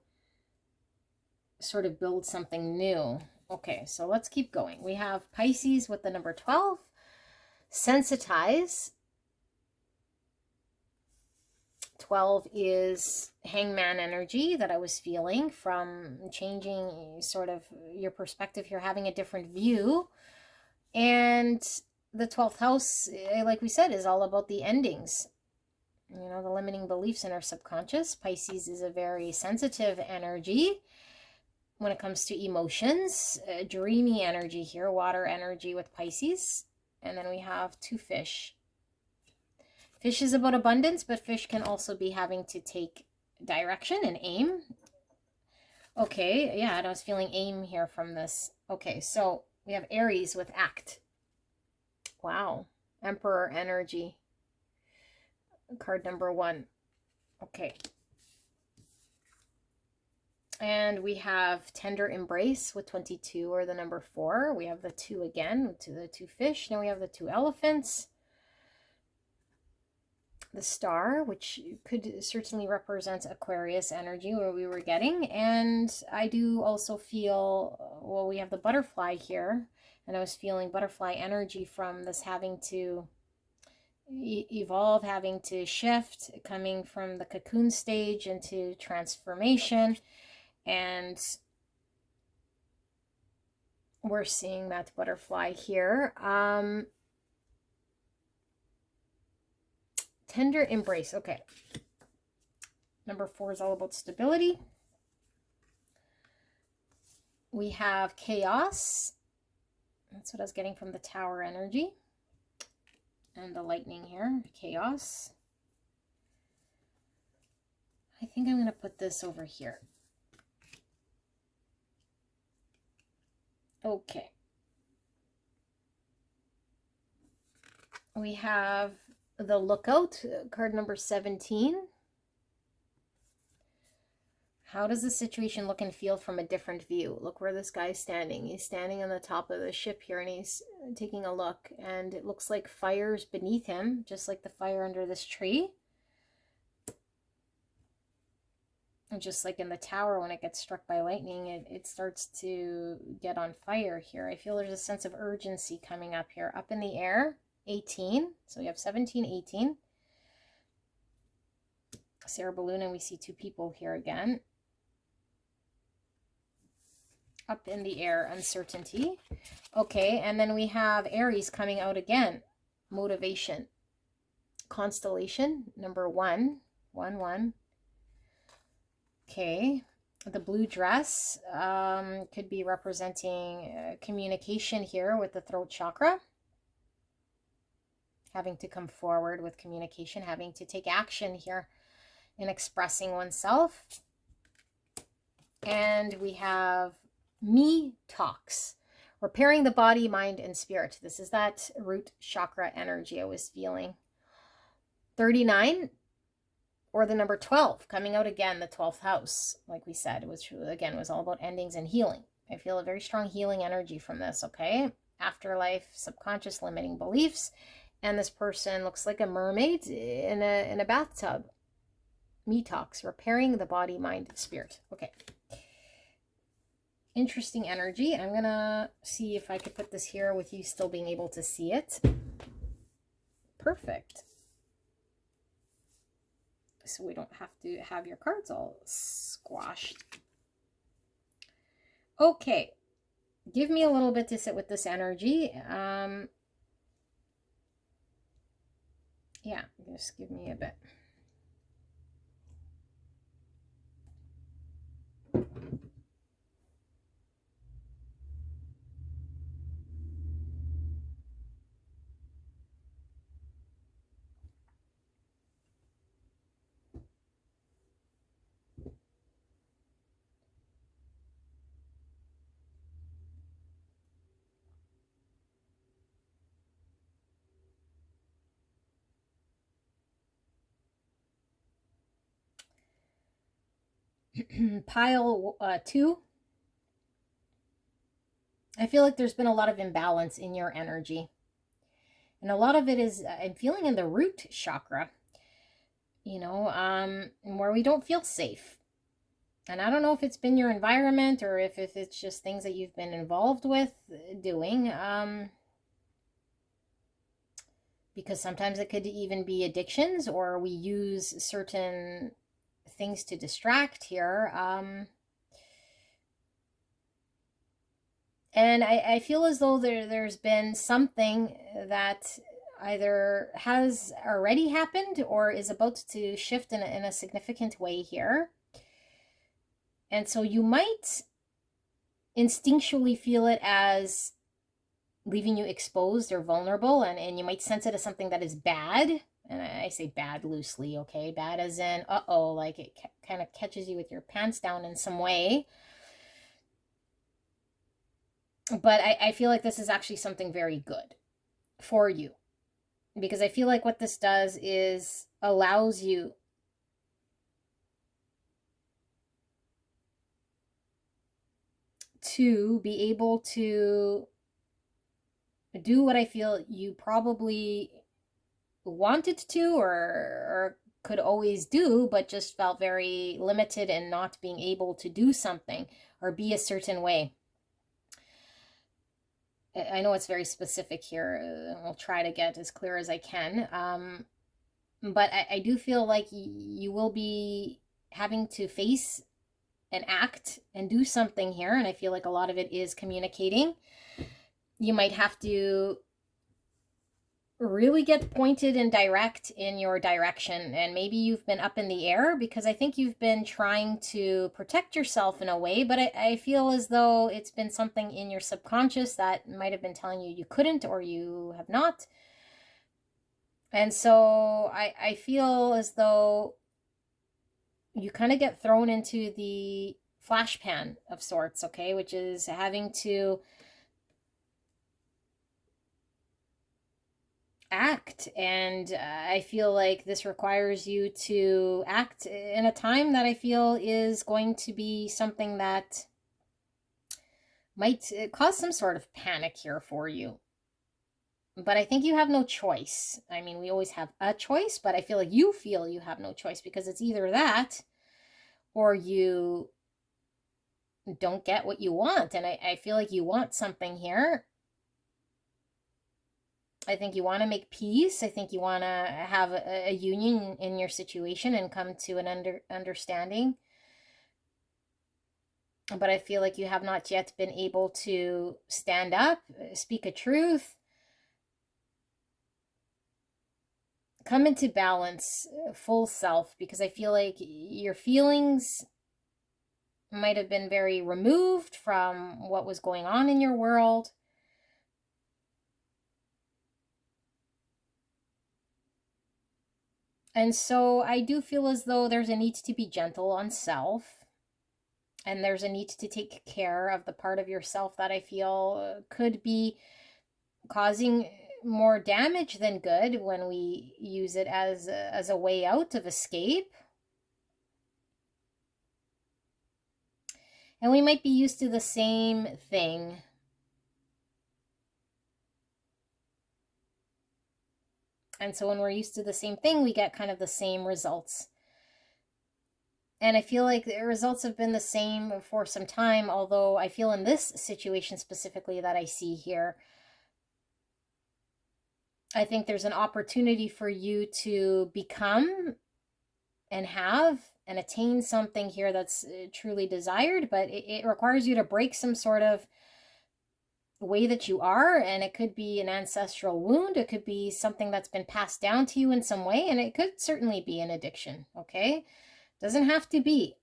sort of build something new. Okay, so let's keep going. We have Pisces with the number 12. Sensitize. 12 is hangman energy that I was feeling from changing sort of your perspective here, having a different view. And the 12th house, like we said, is all about the endings. You know, the limiting beliefs in our subconscious. Pisces is a very sensitive energy when it comes to emotions. Dreamy energy here, water energy with Pisces. And then we have 2 fish. Fish is about abundance, but fish can also be having to take direction and aim. Okay, yeah, I was feeling aim here from this. Okay, so we have Aries with act. Wow. Emperor energy. Card number 1. Okay. And we have tender embrace with 22, or the number 4. We have the 2 again, to the 2 fish. Now we have the 2 elephants. The star, which could certainly represent Aquarius energy, where we were getting. And I do also feel, well, we have the butterfly here, and I was feeling butterfly energy from this having to evolve, having to shift, coming from the cocoon stage into transformation. And we're seeing that butterfly here. Tender embrace. Okay. Number 4 is all about stability. We have chaos. That's what I was getting from the tower energy. And the lightning here. Chaos. I think I'm going to put this over here. Okay. We have the lookout, card number 17. How does the situation look and feel from a different view? Look where this guy's standing. He's standing on the top of the ship here, and he's taking a look, and it looks like fire's beneath him, just like the fire under this tree. And just like in the tower, when it gets struck by lightning, it starts to get on fire here. I feel there's a sense of urgency coming up here. Up in the air, 18. So we have 17, 18. Sarah Balloon, and we see 2 people here again. Up in the air, uncertainty. Okay, and then we have Aries coming out again. Motivation. Constellation, number 1. 1, 1. Okay, the blue dress could be representing communication here with the throat chakra. Having to come forward with communication, having to take action here in expressing oneself. And we have me talks. Repairing the body, mind, and spirit. This is that root chakra energy I was feeling. 39. Or the number 12, coming out again, the 12th house, like we said, which again was all about endings and healing. I feel a very strong healing energy from this, okay? Afterlife, subconscious limiting beliefs, and this person looks like a mermaid in a bathtub. Me talks, repairing the body, mind, spirit. Okay. Interesting energy. I'm gonna see if I could put this here with you still being able to see it. Perfect. So we don't have to have your cards all squashed. Okay, give me a little bit to sit with this energy. Yeah, just give me a bit. Pile 2. I feel like there's been a lot of imbalance in your energy. And a lot of it is, I'm feeling in the root chakra, where we don't feel safe. And I don't know if it's been your environment or if it's just things that you've been involved with doing. Because sometimes it could even be addictions, or we use certain things to distract here. And I feel as though there's been something that either has already happened or is about to shift in a significant way here. And so you might instinctually feel it as leaving you exposed or vulnerable, and you might sense it as something that is bad. And I say bad loosely, okay? Bad as in, uh-oh, like it kind of catches you with your pants down in some way. But I feel like this is actually something very good for you. Because I feel like what this does is allows you to be able to do what I feel you probably wanted to or could always do, but just felt very limited in not being able to do something or be a certain way. I know it's very specific here. I'll try to get as clear as I can. But I do feel like you will be having to face and act and do something here. And I feel like a lot of it is communicating. You might have to really get pointed and direct in your direction. And maybe you've been up in the air because I think you've been trying to protect yourself in a way, but I feel as though it's been something in your subconscious that might have been telling you couldn't or you have not. And so I feel as though you kind of get thrown into the flash pan of sorts, okay, which is having to act. And I feel like this requires you to act in a time that I feel is going to be something that might cause some sort of panic here for you. But I think you have no choice. I mean, we always have a choice, but I feel like you feel you have no choice because it's either that or you don't get what you want. And I feel like you want something here. I think you want to make peace. I think you want to have a union in your situation and come to an understanding. But I feel like you have not yet been able to stand up, speak a truth, come into balance, full self, because I feel like your feelings might have been very removed from what was going on in your world. And so I do feel as though there's a need to be gentle on self. And there's a need to take care of the part of yourself that I feel could be causing more damage than good when we use it as a way out of escape. And we might be used to the same thing. And so when we're used to the same thing, we get kind of the same results. And I feel like the results have been the same for some time, although I feel in this situation specifically that I see here, I think there's an opportunity for you to become and have and attain something here that's truly desired, but it requires you to break some sort of way that you are, and it could be an ancestral wound, it could be something that's been passed down to you in some way, and it could certainly be an addiction, okay? Doesn't have to be.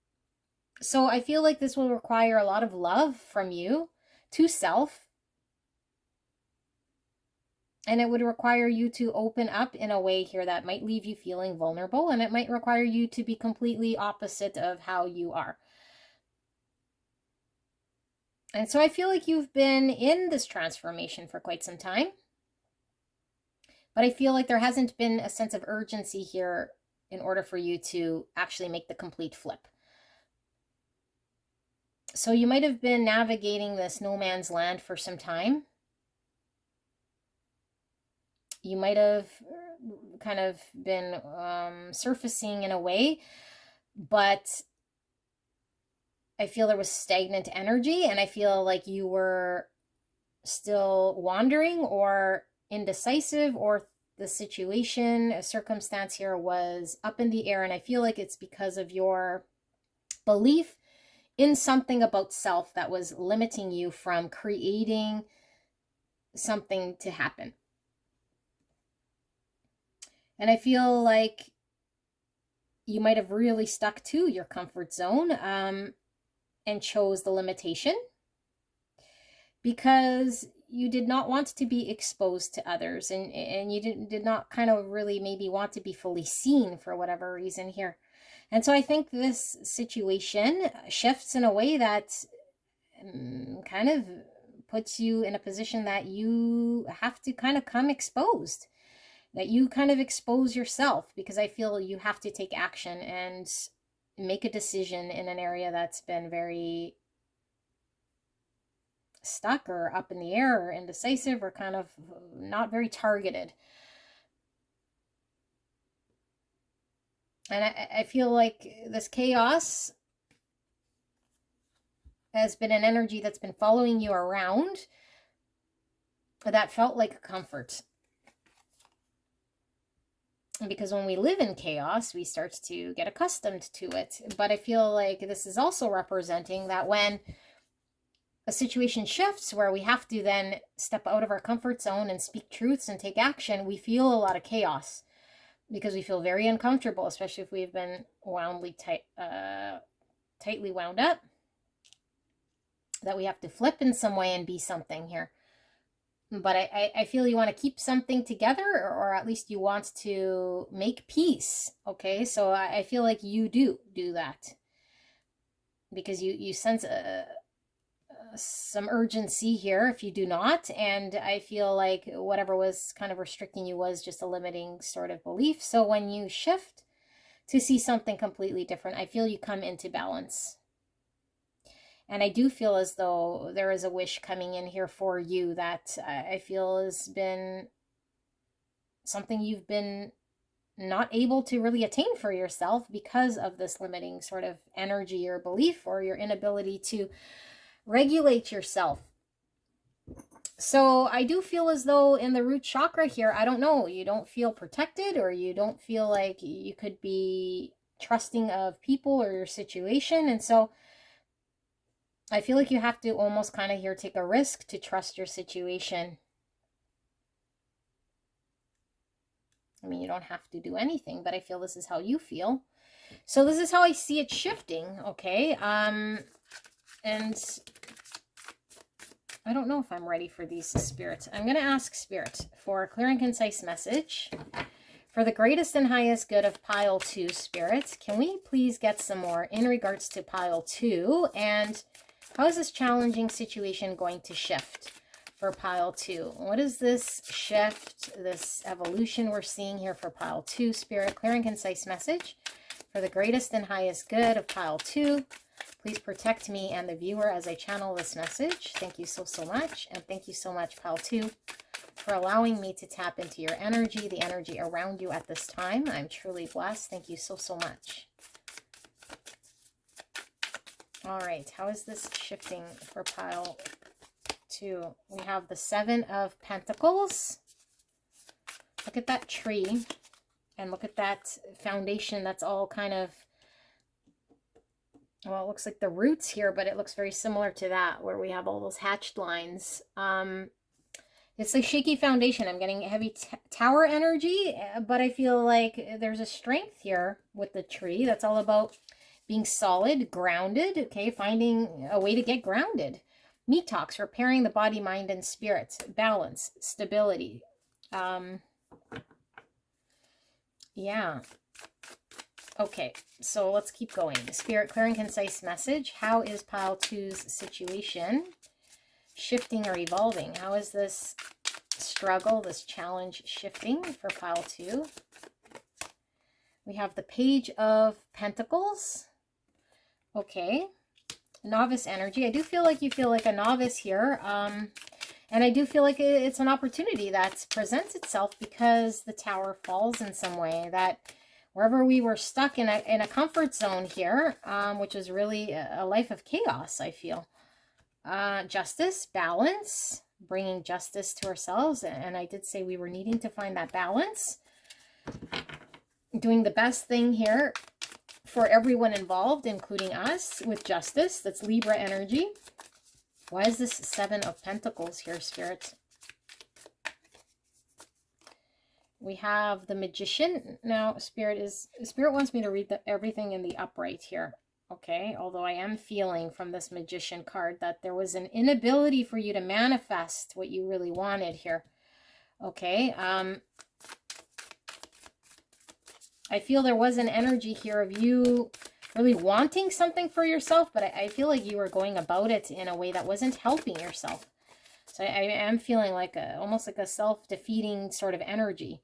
So I feel like this will require a lot of love from you to self, and it would require you to open up in a way here that might leave you feeling vulnerable, and it might require you to be completely opposite of how you are. And so I feel like you've been in this transformation for quite some time. But I feel like there hasn't been a sense of urgency here in order for you to actually make the complete flip. So you might have been navigating this no man's land for some time. You might have kind of been surfacing in a way, but I feel there was stagnant energy, and I feel like you were still wandering or indecisive, or the situation, a circumstance here was up in the air, and I feel like it's because of your belief in something about self that was limiting you from creating something to happen. And I feel like you might have really stuck to your comfort zone and chose the limitation because you did not want to be exposed to others, and you did not kind of really maybe want to be fully seen for whatever reason here. And so I think this situation shifts in a way that kind of puts you in a position that you have to kind of come exposed, that you kind of expose yourself, because I feel you have to take action and make a decision in an area that's been very stuck or up in the air or indecisive or kind of not very targeted. And I feel like this chaos has been an energy that's been following you around that felt like a comfort. Because when we live in chaos, we start to get accustomed to it. But I feel like this is also representing that when a situation shifts where we have to then step out of our comfort zone and speak truths and take action, we feel a lot of chaos because we feel very uncomfortable, especially if we've been tightly wound up, that we have to flip in some way and be something here. But I feel you want to keep something together, or at least you want to make peace. Okay, so I feel like you do that because you sense some urgency here if you do not. And I feel like whatever was kind of restricting you was just a limiting sort of belief. So when you shift to see something completely different, I feel you come into balance. And I do feel as though there is a wish coming in here for you that I feel has been something you've been not able to really attain for yourself because of this limiting sort of energy or belief, or your inability to regulate yourself. So I do feel as though in the root chakra here, I don't know, you don't feel protected, or you don't feel like you could be trusting of people or your situation. And so I feel like you have to almost kind of here take a risk to trust your situation. I mean, you don't have to do anything, but I feel this is how you feel. So this is how I see it shifting, okay? And I don't know if I'm ready for these, Spirit. I'm going to ask Spirit for a clear and concise message for the greatest and highest good of pile 2, Spirit. Can we please get some more in regards to pile 2? And how is this challenging situation going to shift for pile 2? What is this shift, this evolution we're seeing here for pile 2, Spirit? Clear and concise message for the greatest and highest good of pile 2. Please protect me and the viewer as I channel this message. Thank you so much. And thank you so much, pile 2, for allowing me to tap into your energy, the energy around you at this time. I'm truly blessed. Thank you so much. All right, how is this shifting for pile 2? We have the 7 of Pentacles. Look at that tree, and look at that foundation that's all kind of, well, it looks like the roots here, but it looks very similar to that, where we have all those hatched lines. It's a shaky foundation. I'm getting heavy tower energy, but I feel like there's a strength here with the tree. That's all about being solid, grounded, okay? Finding a way to get grounded. Detox, repairing the body, mind, and spirit. Balance, stability. Yeah. Okay, so let's keep going. Spirit, clear and concise message. How is pile 2's situation shifting or evolving? How is this struggle, this challenge shifting for pile 2? We have the Page of Pentacles. Okay, novice energy. I do feel like you feel like a novice here. And I do feel like it's an opportunity that presents itself because the tower falls in some way, that wherever we were stuck in a comfort zone here, which is really a life of chaos, I feel. Justice, balance, bringing justice to ourselves. And I did say we were needing to find that balance. Doing the best thing here for everyone involved, including us, with justice. That's Libra energy. Why is this 7 of Pentacles here, Spirit? We have the Magician. Now, Spirit wants me to read everything in the upright here. Okay, although I am feeling from this Magician card that there was an inability for you to manifest what you really wanted here. Okay, I feel there was an energy here of you really wanting something for yourself, but I feel like you were going about it in a way that wasn't helping yourself. So I am feeling like almost like a self-defeating sort of energy.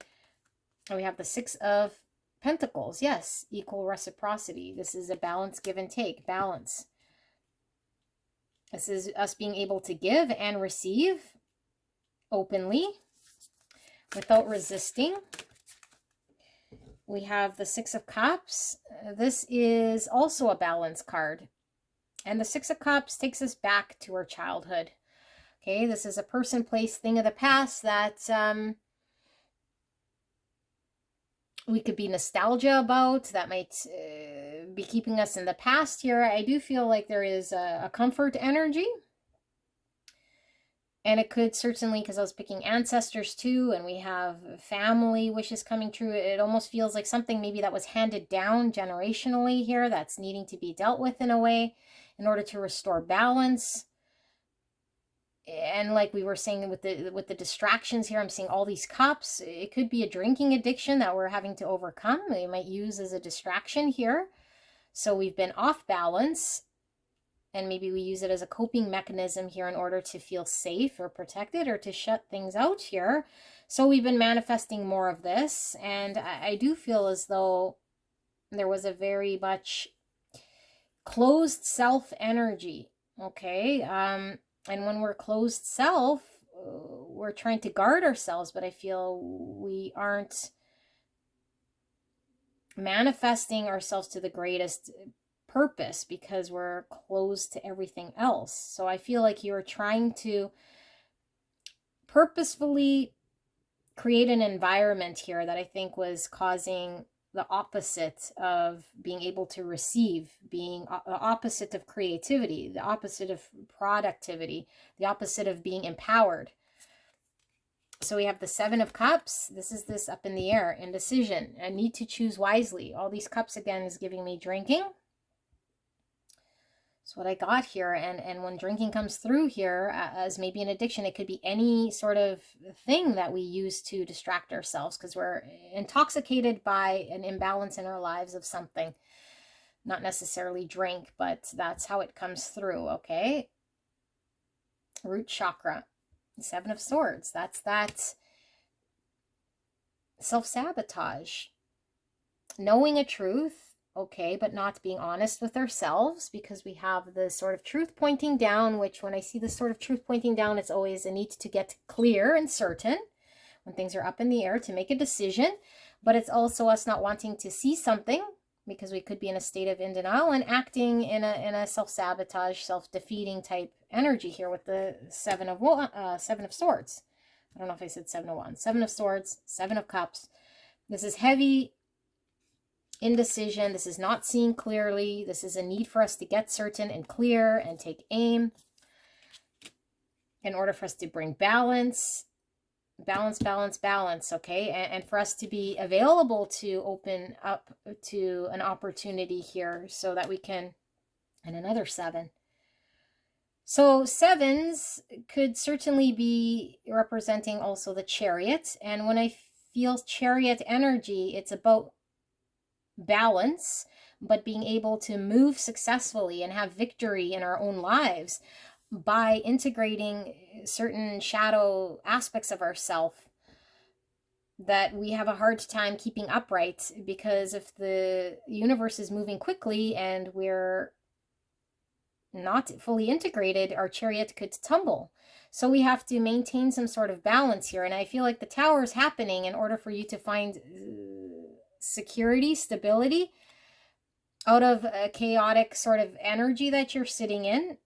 And we have the 6 of Pentacles. Yes, equal reciprocity. This is a balance, give and take, balance. This is us being able to give and receive openly without resisting. We have the 6 of Cups. This is also a balance card. And the 6 of Cups takes us back to our childhood. Okay, this is a person, place, thing of the past that we could be nostalgia about, that might be keeping us in the past here. I do feel like there is a comfort energy. And it could certainly, because I was picking ancestors too, and we have family wishes coming true. It almost feels like something maybe that was handed down generationally here that's needing to be dealt with in a way in order to restore balance. And like we were saying with the distractions here, I'm seeing all these cups. It could be a drinking addiction that we're having to overcome. They might use as a distraction here. So we've been off balance. And maybe we use it as a coping mechanism here in order to feel safe or protected or to shut things out here. So we've been manifesting more of this. And I do feel as though there was a very much closed self energy. Okay. And when we're closed self, we're trying to guard ourselves, but I feel we aren't manifesting ourselves to the greatest purpose because we're closed to everything else. So I feel like you're trying to purposefully create an environment here that I think was causing the opposite of being able to receive, being the opposite of creativity, the opposite of productivity, the opposite of being empowered. So we have the 7 of Cups. This is this up in the air, indecision. I need to choose wisely. All these cups again is giving me drinking. That's what I got here. And when drinking comes through here as maybe an addiction, it could be any sort of thing that we use to distract ourselves because we're intoxicated by an imbalance in our lives of something. Not necessarily drink, but that's how it comes through, okay? Root chakra, 7 of Swords. That's that self-sabotage. Knowing a truth, okay, but not being honest with ourselves because we have the sort of truth pointing down, which when I see this sort of truth pointing down, it's always a need to get clear and certain when things are up in the air to make a decision. But it's also us not wanting to see something because we could be in a state of in denial and acting in a self-sabotage, self-defeating type energy here with the 7 of Swords. I don't know if I said 7 of Wands. 7 of Swords, 7 of Cups. This is heavy indecision. This is not seeing clearly. This is a need for us to get certain and clear and take aim in order for us to bring balance, okay? And for us to be available to open up to an opportunity here so that we can, and another 7. So 7s could certainly be representing also the Chariot. And when I feel Chariot energy, it's about balance, but being able to move successfully and have victory in our own lives by integrating certain shadow aspects of ourself that we have a hard time keeping upright, because if the universe is moving quickly and we're not fully integrated, our chariot could tumble. So we have to maintain some sort of balance here. And I feel like the tower is happening in order for you to find security, stability out of a chaotic sort of energy that you're sitting in.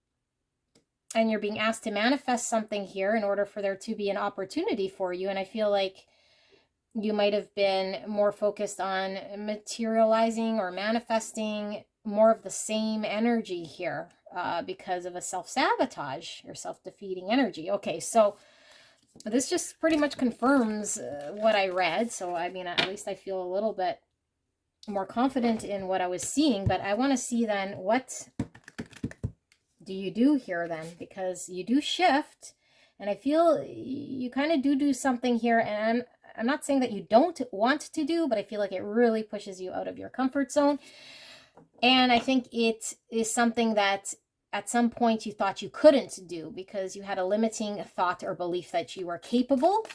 And you're being asked to manifest something here in order for there to be an opportunity for you. And I feel like you might have been more focused on materializing or manifesting more of the same energy here because of a self-sabotage or self-defeating energy. Okay, so this just pretty much confirms what I read. So, I mean, at least I feel a little bit more confident in what I was seeing. But I want to see then, what do you do here then? Because you do shift. And I feel you kind of do something here. And I'm not saying that you don't want to do, but I feel like it really pushes you out of your comfort zone. And I think it is something that at some point you thought you couldn't do because you had a limiting thought or belief that you were capable,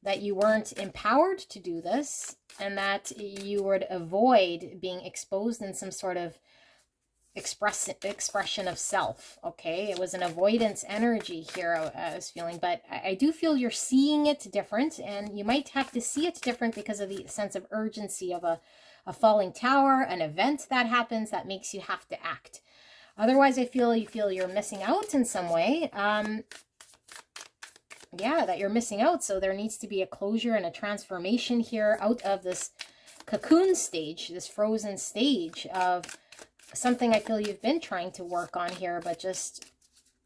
that you weren't empowered to do this, and that you would avoid being exposed in some sort of expression of self. Okay, it was an avoidance energy here I was feeling, but I do feel you're seeing it different, and you might have to see it different because of the sense of urgency of a falling tower, an event that happens that makes you have to act. Otherwise, I feel you're missing out in some way. Yeah, that you're missing out. So there needs to be a closure and a transformation here out of this cocoon stage, this frozen stage of something I feel you've been trying to work on here, but just,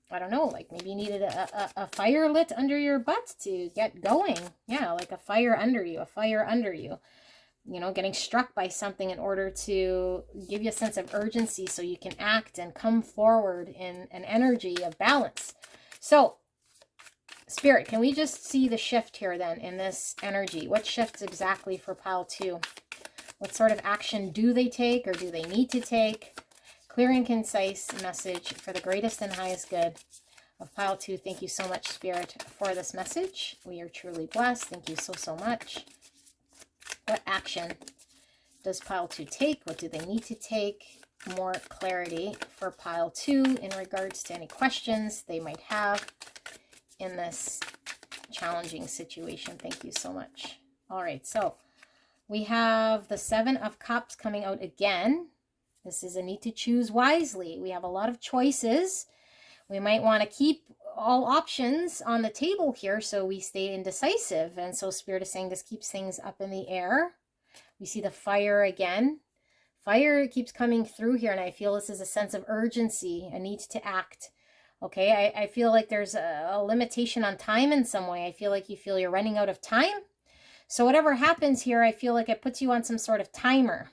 I don't know, like maybe you needed a fire lit under your butt to get going. Yeah, like a fire under you, you know, getting struck by something in order to give you a sense of urgency so you can act and come forward in an energy of balance. So, Spirit, can we just see the shift here then in this energy? What shifts exactly for pile 2? What sort of action do they take or do they need to take? Clear and concise message for the greatest and highest good of pile 2. Thank you so much, Spirit, for this message. We are truly blessed. Thank you so much. What action does pile 2 take? What do they need to take? More clarity for pile 2 in regards to any questions they might have in this challenging situation. Thank you so much. All right, so we have the 7 of Cups coming out again. This is a need to choose wisely. We have a lot of choices. We might want to keep all options on the table here so we stay indecisive. And so Spirit is saying this keeps things up in the air. We see the fire again. Fire keeps coming through here, and I feel this is a sense of urgency, a need to act. Okay, I feel like there's a limitation on time in some way. I feel like you feel you're running out of time. So whatever happens here, I feel like it puts you on some sort of timer.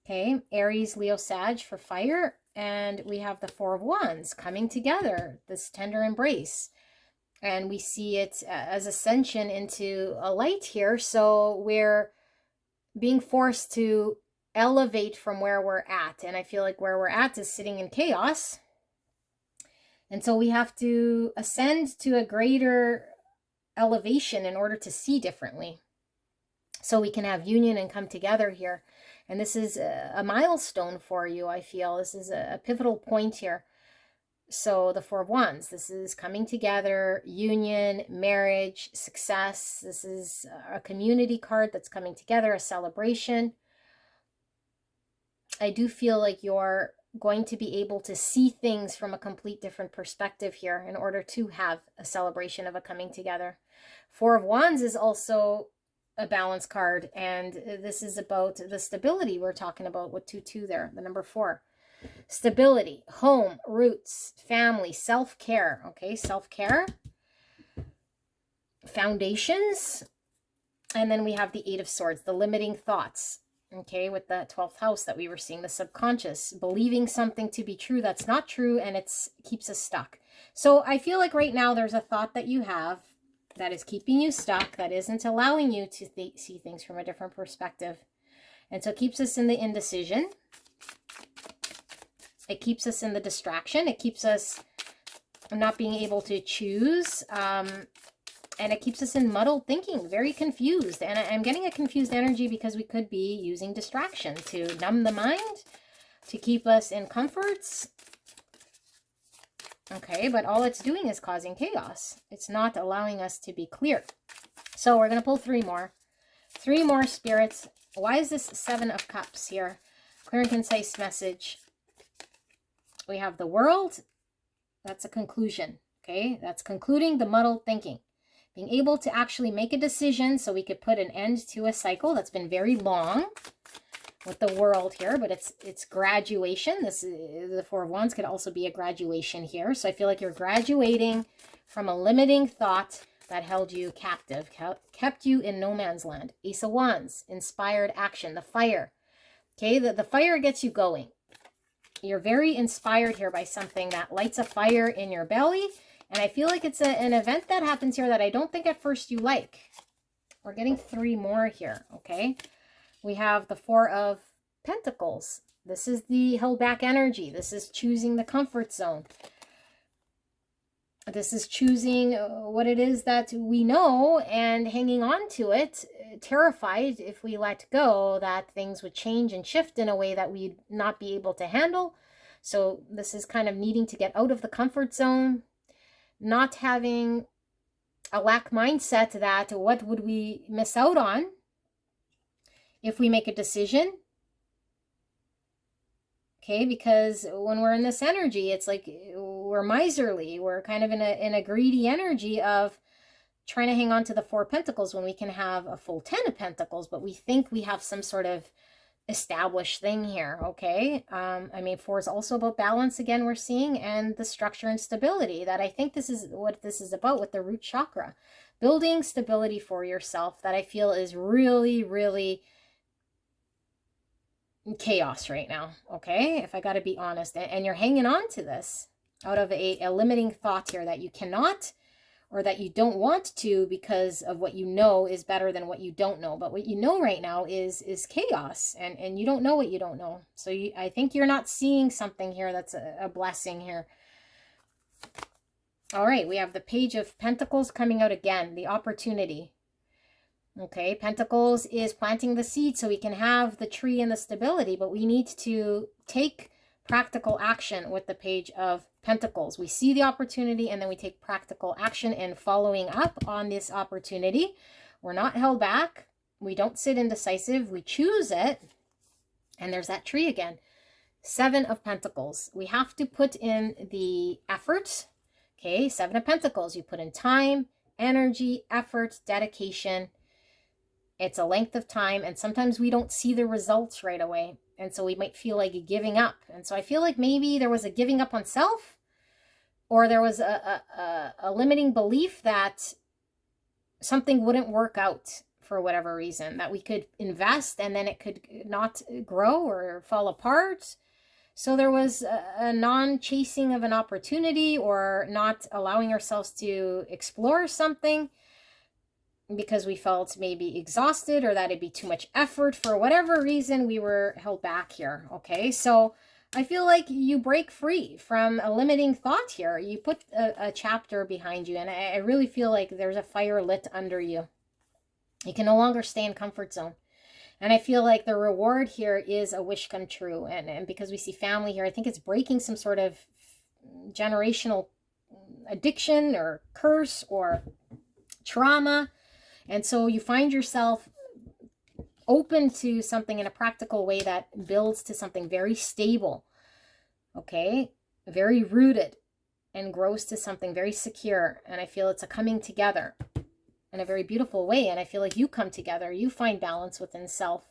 Okay, Aries, Leo, Sag for fire. And we have the 4 of Wands coming together, this tender embrace. And we see it as ascension into a light here. So we're being forced to elevate from where we're at. And I feel like where we're at is sitting in chaos. And so we have to ascend to a greater elevation in order to see differently. So we can have union and come together here. And this is a milestone for you, I feel. This is a pivotal point here. So the 4 of Wands, this is coming together, union, marriage, success. This is a community card that's coming together, a celebration. I do feel like you're going to be able to see things from a complete different perspective here in order to have a celebration of a coming together. 4 of Wands is also a balance card, and this is about the stability we're talking about with 2-2 there, the number 4. Stability, home, roots, family, self-care. Okay, self-care, foundations, and then we have the 8 of Swords, the limiting thoughts. Okay, with the 12th house that we were seeing, the subconscious, believing something to be true that's not true, and it keeps us stuck. So I feel like right now there's a thought that you have that is keeping you stuck, that isn't allowing you to see things from a different perspective. And so it keeps us in the indecision. It keeps us in the distraction. It keeps us not being able to choose. And it keeps us in muddled thinking, very confused. And I'm getting a confused energy because we could be using distraction to numb the mind, to keep us in comforts, Okay, but all it's doing is causing chaos. It's not allowing us to be clear. So we're going to pull three more. Three more spirits. Why is this 7 of Cups here? Clear and concise message. We have the World. That's a conclusion. Okay, that's concluding the muddled thinking. Being able to actually make a decision so we could put an end to a cycle that's been very long with the World here, but it's graduation. This is, the 4 of Wands could also be a graduation here. So I feel like you're graduating from a limiting thought that held you captive, kept you in no man's land. Ace of Wands, inspired action, the fire. Okay, the fire gets you going. You're very inspired here by something that lights a fire in your belly. And I feel like it's an event that happens here that I don't think at first you like. We're getting 3 more here, okay? We have the 4 of Pentacles. This is the held back energy. This is choosing the comfort zone. This is choosing what it is that we know and hanging on to it, terrified if we let go that things would change and shift in a way that we'd not be able to handle. So this is kind of needing to get out of the comfort zone, not having a lack mindset that what would we miss out on if we make a decision. Okay, because when we're in this energy, it's like we're miserly. We're kind of in a greedy energy of trying to hang on to the 4 of Pentacles when we can have a full 10 of Pentacles, but we think we have some sort of established thing here, okay? I mean, 4 is also about balance, again, we're seeing, and the structure and stability. That I think this is what this is about with the root chakra. Building stability for yourself that I feel is really, really chaos right now, okay? If I got to be honest. And you're hanging on to this out of a limiting thought here that you cannot or that you don't want to because of what you know is better than what you don't know. But what you know right now is chaos, and you don't know what you don't know. So I think you're not seeing something here that's a blessing here. All right, we have the Page of Pentacles coming out again, the opportunity. Okay, Pentacles is planting the seed so we can have the tree and the stability, but we need to take practical action with the Page of Pentacles. We see the opportunity and then we take practical action in following up on this opportunity. We're not held back. We don't sit indecisive. We choose it. And there's that tree again. 7 of Pentacles. We have to put in the effort. Okay, 7 of Pentacles. You put in time, energy, effort, dedication. It's a length of time, and sometimes we don't see the results right away. And so we might feel like giving up. And so I feel like maybe there was a giving up on self, or there was a limiting belief that something wouldn't work out for whatever reason, that we could invest and then it could not grow or fall apart. So there was a non-chasing of an opportunity, or not allowing ourselves to explore something because we felt maybe exhausted, or that it'd be too much effort. For whatever reason, we were held back here, okay? So I feel like you break free from a limiting thought here. You put a chapter behind you, and I really feel like there's a fire lit under you. You can no longer stay in comfort zone. And I feel like the reward here is a wish come true. And because we see family here, I think it's breaking some sort of generational addiction or curse or trauma. And so you find yourself open to something in a practical way that builds to something very stable, okay? Very rooted, and grows to something very secure. And I feel it's a coming together in a very beautiful way. And I feel like you come together. You find balance within self.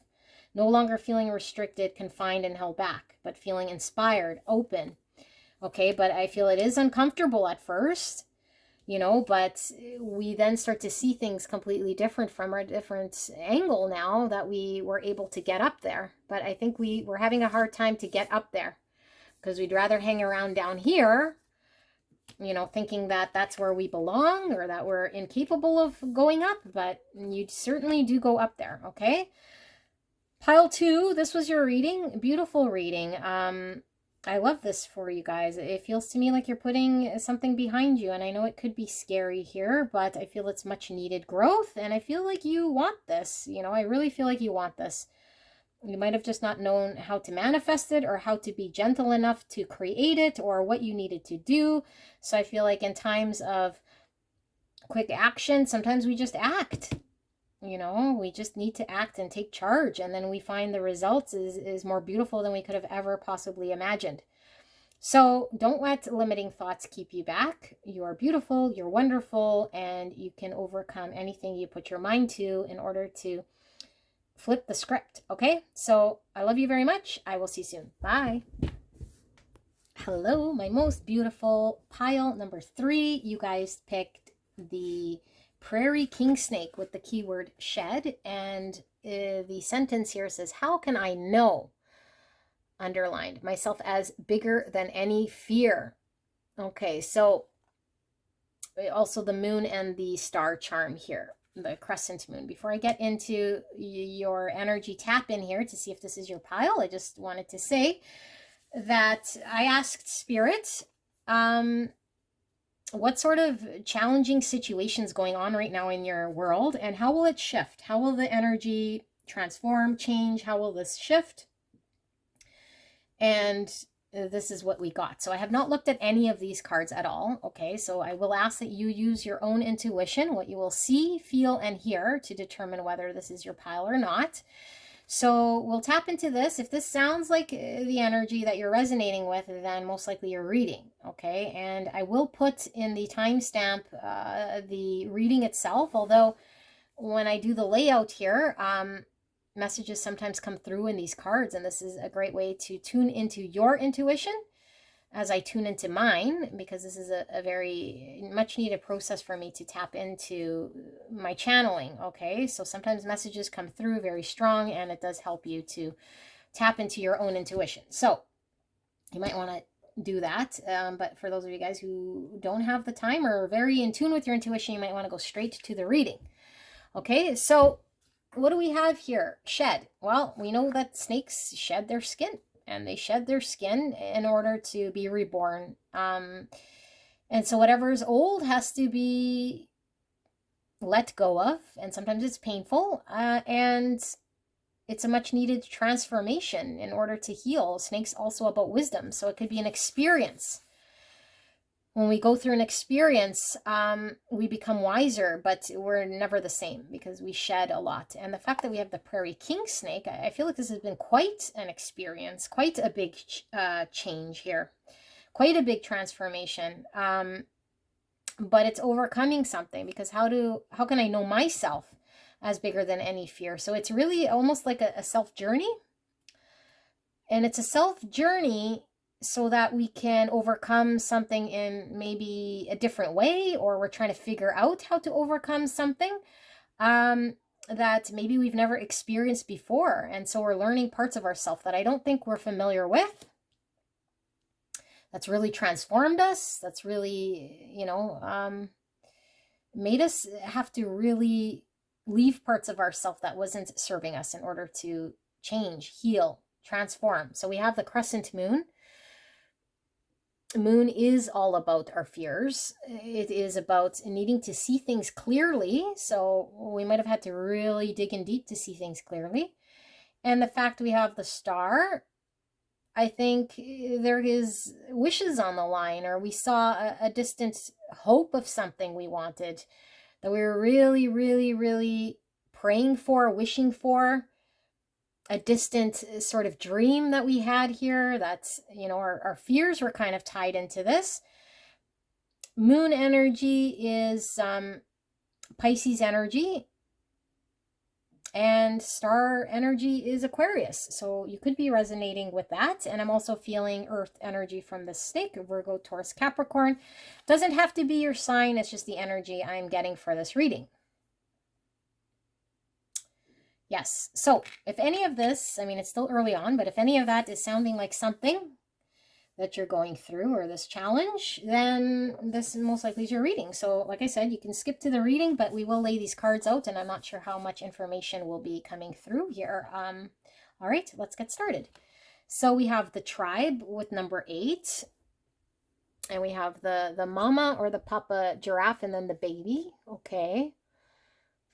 No longer feeling restricted, confined, and held back, but feeling inspired, open, okay? But I feel it is uncomfortable at first, you know, but we then start to see things completely different from a different angle now that we were able to get up there. But I think we're having a hard time to get up there because we'd rather hang around down here, you know, thinking that that's where we belong, or that we're incapable of going up. But you certainly do go up there, okay? Pile 2, this was your reading. Beautiful reading. I love this for you guys. It feels to me like you're putting something behind you, and I know it could be scary here, but I feel it's much needed growth, and I feel like you want this. You know, I really feel like you want this. You might have just not known how to manifest it or how to be gentle enough to create it or what you needed to do. So I feel like in times of quick action, sometimes we just act. You know, we just need to act and take charge. And then we find the results is more beautiful than we could have ever possibly imagined. So don't let limiting thoughts keep you back. You are beautiful, you're wonderful, and you can overcome anything you put your mind to in order to flip the script. Okay, so I love you very much. I will see you soon. Bye. Hello, my most beautiful pile number 3. You guys picked the prairie king snake with the keyword shed, and the sentence here says, how can I know, underlined, myself as bigger than any fear? Okay, so also the moon and the star charm here, the crescent moon. Before I get into your energy tap in here to see if this is your pile, I just wanted to say that I asked Spirit, what sort of challenging situations going on right now in your world, and how will it shift? How will the energy transform, change? How will this shift? And this is what we got. So I have not looked at any of these cards at all. Okay, so I will ask that you use your own intuition, what you will see, feel, and hear to determine whether this is your pile or not. So we'll tap into this. If this sounds like the energy that you're resonating with, then most likely you're reading. Okay, and I will put in the timestamp the reading itself, although when I do the layout here, messages sometimes come through in these cards, and this is a great way to tune into your intuition as I tune into mine, because this is a very much needed process for me to tap into my channeling. Okay, so sometimes messages come through very strong, and it does help you to tap into your own intuition. So you might want to do that, but for those of you guys who don't have the time or are very in tune with your intuition, you might want to go straight to the reading. Okay, so what do we have here? Shed. Well, we know that snakes shed their skin, and they shed their skin in order to be reborn. And so whatever is old has to be let go of, and sometimes it's painful, and it's a much needed transformation in order to heal. Snake's also about wisdom, so it could be an experience. When we go through an experience, we become wiser, but we're never the same because we shed a lot. And the fact that we have the prairie king snake, I feel like this has been quite an experience, quite a big change here, quite a big transformation. But it's overcoming something, because how can I know myself as bigger than any fear? So it's really almost like a self journey. And it's a self journey so that we can overcome something in maybe a different way, or we're trying to figure out how to overcome something that maybe we've never experienced before. And so we're learning parts of ourselves that I don't think we're familiar with. That's really transformed us. That's really, made us have to really leave parts of ourselves that wasn't serving us in order to change, heal, transform. So we have the crescent moon. Moon is all about our fears. It is about needing to see things clearly. So we might have had to really dig in deep to see things clearly. And the fact we have the star, I think there is wishes on the line, or we saw a distant hope of something we wanted, that we were really, really, really praying for, wishing for. A distant sort of dream that we had here. That's, our fears were kind of tied into this. Moon energy is Pisces energy, and star energy is Aquarius. So you could be resonating with that. And I'm also feeling earth energy from the snake, Virgo, Taurus, Capricorn. Doesn't have to be your sign. It's just the energy I'm getting for this reading. Yes, so if any of this, it's still early on, but if any of that is sounding like something that you're going through, or this challenge, then this most likely is your reading. So like I said, you can skip to the reading, but we will lay these cards out, and I'm not sure how much information will be coming through here. All right, let's get started. So we have the tribe with number 8, and we have the mama or the papa giraffe, and then the baby. Okay.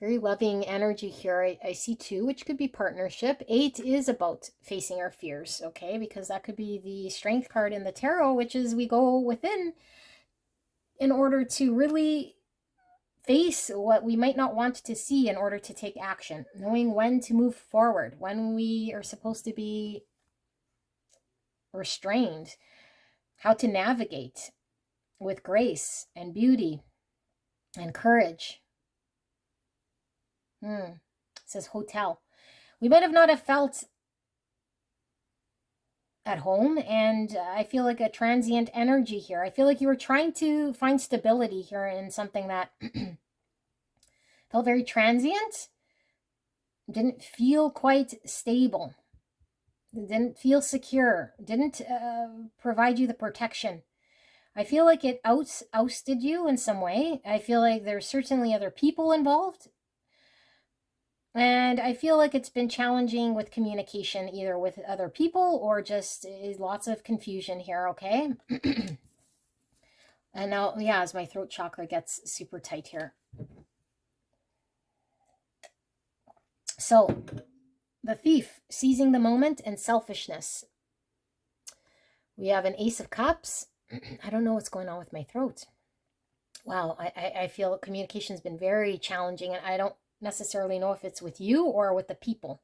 Very loving energy here. I see 2, which could be partnership. 8 is about facing our fears, okay? Because that could be the strength card in the tarot, which is we go within in order to really face what we might not want to see in order to take action. Knowing when to move forward, when we are supposed to be restrained, how to navigate with grace and beauty and courage. It says hotel. We might have not have felt at home, and I feel like a transient energy here. I feel like you were trying to find stability here in something that felt very transient, didn't feel quite stable, didn't feel secure, didn't provide you the protection. I feel like it ousted you in some way. I feel like there's certainly other people involved. And I feel like it's been challenging with communication, either with other people or just lots of confusion here, okay? And now, yeah, as my throat chakra gets super tight here. So, the Thief, seizing the moment and selfishness. We have an Ace of Cups. I don't know what's going on with my throat. Wow, I feel communication's been very challenging, and I don't necessarily know if it's with you or with the people.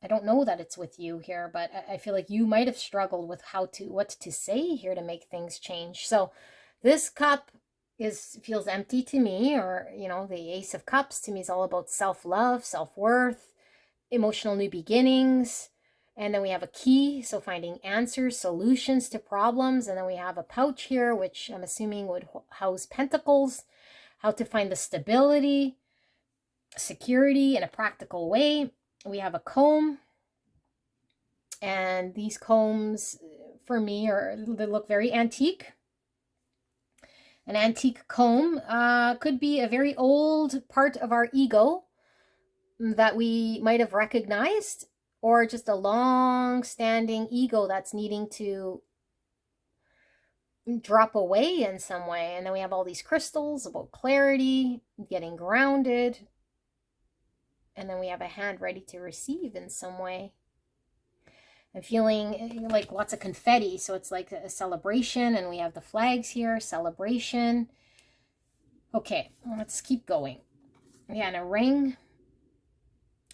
I don't know that it's with you here, but I feel like you might have struggled with what to say here to make things change. So this cup feels empty to me, or the Ace of Cups to me is all about self-love, self-worth, emotional new beginnings. And then we have a key, so finding answers, solutions to problems. And then we have a pouch here, which I'm assuming would house pentacles, how to find the stability, security in a practical way. We have a comb, and these combs for me they look very antique. An antique comb could be a very old part of our ego that we might have recognized, or just a long-standing ego that's needing to drop away in some way. And then we have all these crystals about clarity, getting grounded. And then we have a hand ready to receive in some way. I'm feeling like lots of confetti. So it's like a celebration. And we have the flags here. Celebration. Okay, let's keep going. Yeah, and a ring.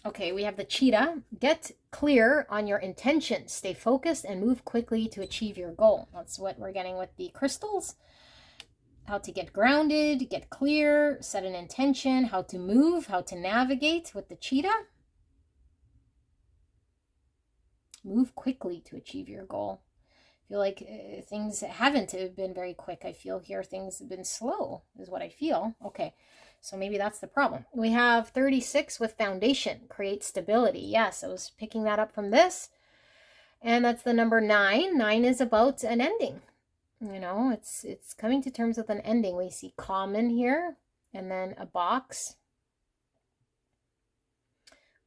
Okay, we have the cheetah. Get clear on your intention. Stay focused and move quickly to achieve your goal. That's what we're getting with the crystals. How to get grounded, get clear, set an intention, how to move, how to navigate with the cheetah. Move quickly to achieve your goal. I feel like things haven't been very quick. I feel here things have been slow is what I feel. Okay, so maybe that's the problem. We have 36 with foundation, create stability. Yes, I was picking that up from this. And that's the number 9. 9 is about an ending. It's coming to terms with an ending. We see common here, and then a box.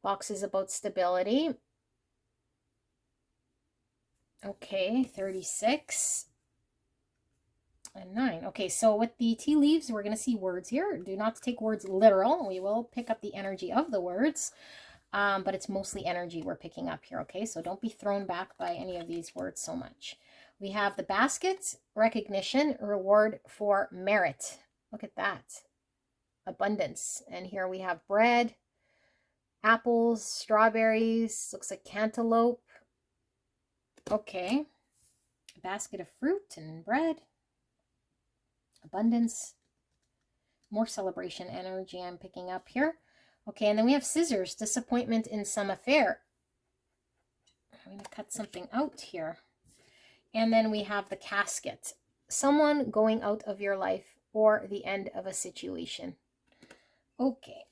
Box is about stability. Okay, 36 and 9. Okay, so with the tea leaves, we're going to see words here. Do not take words literal. We will pick up the energy of the words, but it's mostly energy we're picking up here, okay? So don't be thrown back by any of these words so much. We have the baskets, recognition, reward for merit. Look at that. Abundance. And here we have bread, apples, strawberries, looks like cantaloupe. Okay. A basket of fruit and bread. Abundance. More celebration energy I'm picking up here. Okay, and then we have scissors, disappointment in some affair. I'm going to cut something out here. And then we have the casket, someone going out of your life or the end of a situation. Okay.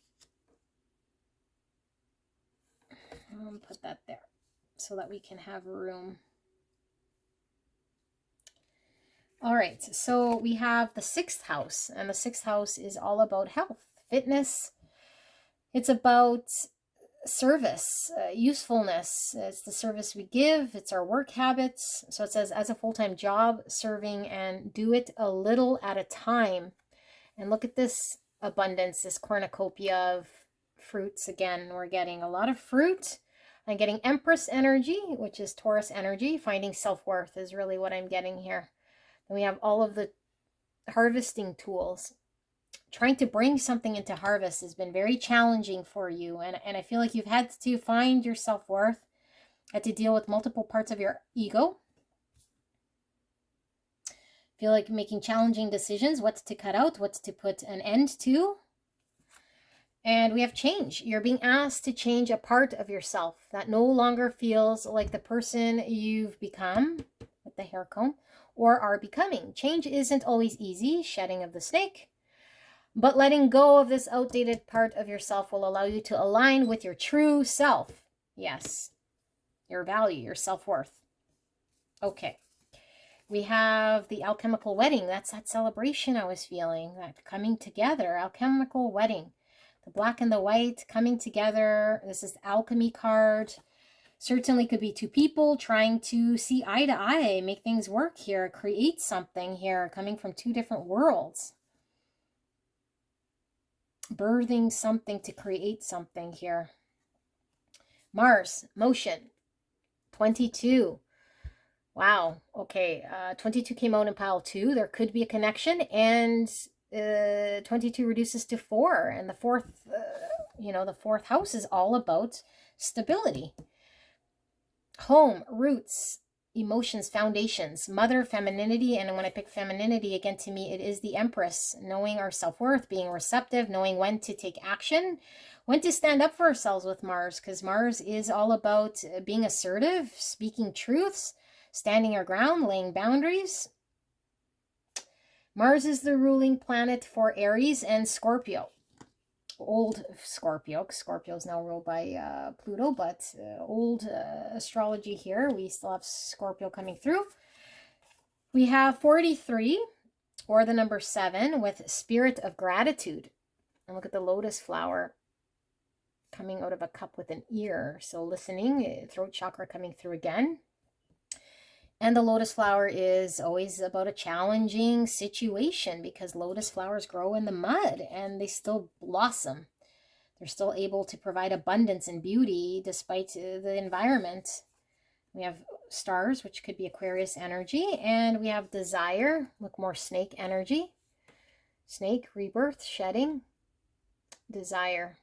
Put that there so that we can have room. All right, so we have the 6th house, and the 6th house is all about health, fitness. It's about service, usefulness. It's the service we give. It's our work habits. So it says, as a full-time job, serving, and do it a little at a time. And look at this abundance, this cornucopia of fruits. Again, we're getting a lot of fruit. I'm getting Empress energy, which is Taurus energy. Finding self-worth is really what I'm getting here. Then we have all of the harvesting tools. Trying to bring something into harvest has been very challenging for you. And I feel like you've had to find your self-worth, had to deal with multiple parts of your ego. Feel like making challenging decisions, what to cut out, what to put an end to. And we have change. You're being asked to change a part of yourself that no longer feels like the person you've become, with the hair comb, or are becoming. Change isn't always easy, shedding of the snake. But letting go of this outdated part of yourself will allow you to align with your true self. Yes, your value, your self-worth. Okay. We have the alchemical wedding. That's that celebration I was feeling, that coming together, alchemical wedding. The black and the white coming together. This is the alchemy card. Certainly could be two people trying to see eye to eye, make things work here, create something here, coming from two different worlds. Birthing something to create something here. Mars, motion, 22. Wow, okay, 22 came out in pile 2. There could be a connection, and 22 reduces to 4, and the fourth, the fourth house is all about stability. Home, roots, emotions, foundations, mother, femininity, and when I pick femininity, again, to me, it is the Empress, knowing our self-worth, being receptive, knowing when to take action, when to stand up for ourselves with Mars, because Mars is all about being assertive, speaking truths, standing our ground, laying boundaries. Mars is the ruling planet for Aries and Scorpio. Old Scorpio. Scorpio is now ruled by Pluto, but old astrology here. We still have Scorpio coming through. We have 43, or the number 7, with spirit of gratitude. And look at the lotus flower coming out of a cup with an ear. So listening, throat chakra coming through again. And the lotus flower is always about a challenging situation, because lotus flowers grow in the mud and they still blossom. They're still able to provide abundance and beauty despite the environment. We have stars, which could be Aquarius energy. And we have desire, look, more snake energy. Snake, rebirth, shedding, desire.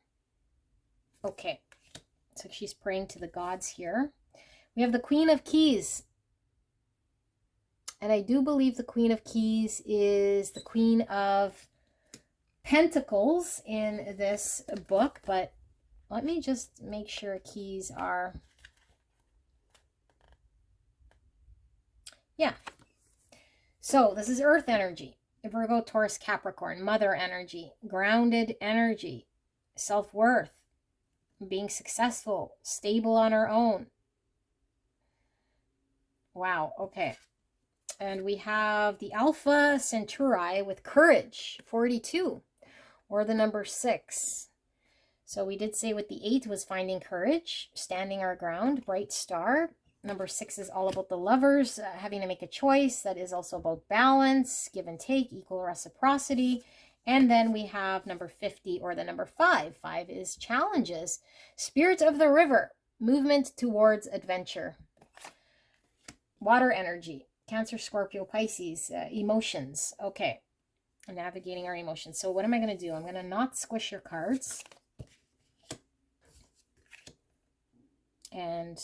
Okay, so she's praying to the gods here. We have the Queen of Keys. And I do believe the Queen of Keys is the Queen of Pentacles in this book, but let me just make sure keys are... Yeah. So this is Earth energy. Virgo, Taurus, Capricorn, mother energy, grounded energy, self-worth, being successful, stable on our own. Wow, okay. And we have the Alpha Centauri with courage, 42, or the number 6. So we did say with the 8 was finding courage, standing our ground, bright star. Number 6 is all about the lovers, having to make a choice. That is also about balance, give and take, equal reciprocity. And then we have number 50, or the number 5. 5 is challenges. Spirit of the river, movement towards adventure. Water energy. Cancer, Scorpio, Pisces, emotions. Okay, navigating our emotions. So what am I going to do? I'm going to not squish your cards. And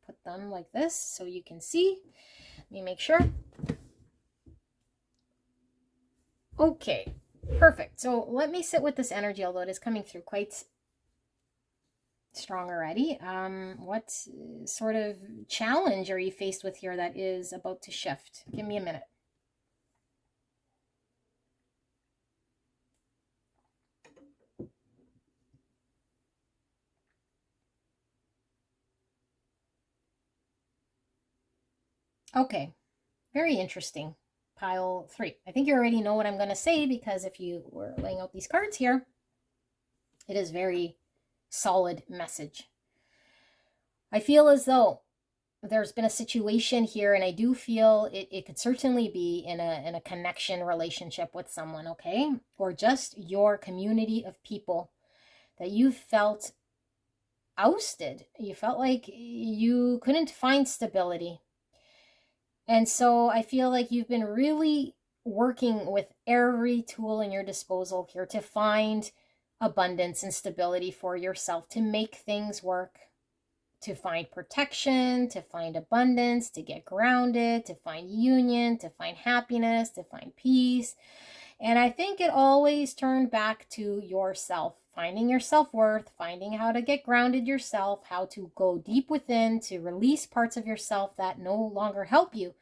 put them like this so you can see. Let me make sure. Okay, perfect. So let me sit with this energy, although it is coming through quite strong already. What sort of challenge are you faced with here that is about to shift? Give me a minute. Okay, very interesting. Pile 3. I think you already know what I'm going to say, because if you were laying out these cards here, it is very solid message. I feel as though there's been a situation here, and I do feel it could certainly be in a connection relationship with someone, okay? Or just your community of people that you felt ousted. You felt like you couldn't find stability. And so I feel like you've been really working with every tool in your disposal here to find abundance and stability for yourself, to make things work, to find protection, to find abundance, to get grounded, to find union, to find happiness, to find peace. And I think it always turned back to yourself, finding your self-worth, finding how to get grounded yourself, how to go deep within to release parts of yourself that no longer help you.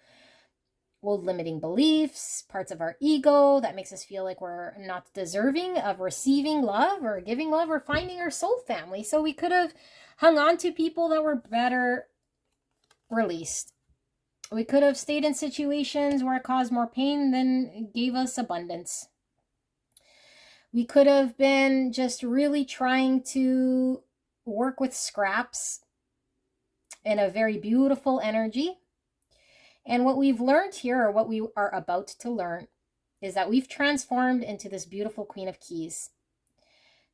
Old limiting beliefs, parts of our ego that makes us feel like we're not deserving of receiving love or giving love or finding our soul family. So we could have hung on to people that were better released. We could have stayed in situations where it caused more pain than gave us abundance. We could have been just really trying to work with scraps in a very beautiful energy. And what we've learned here, or what we are about to learn, is that we've transformed into this beautiful Queen of Keys.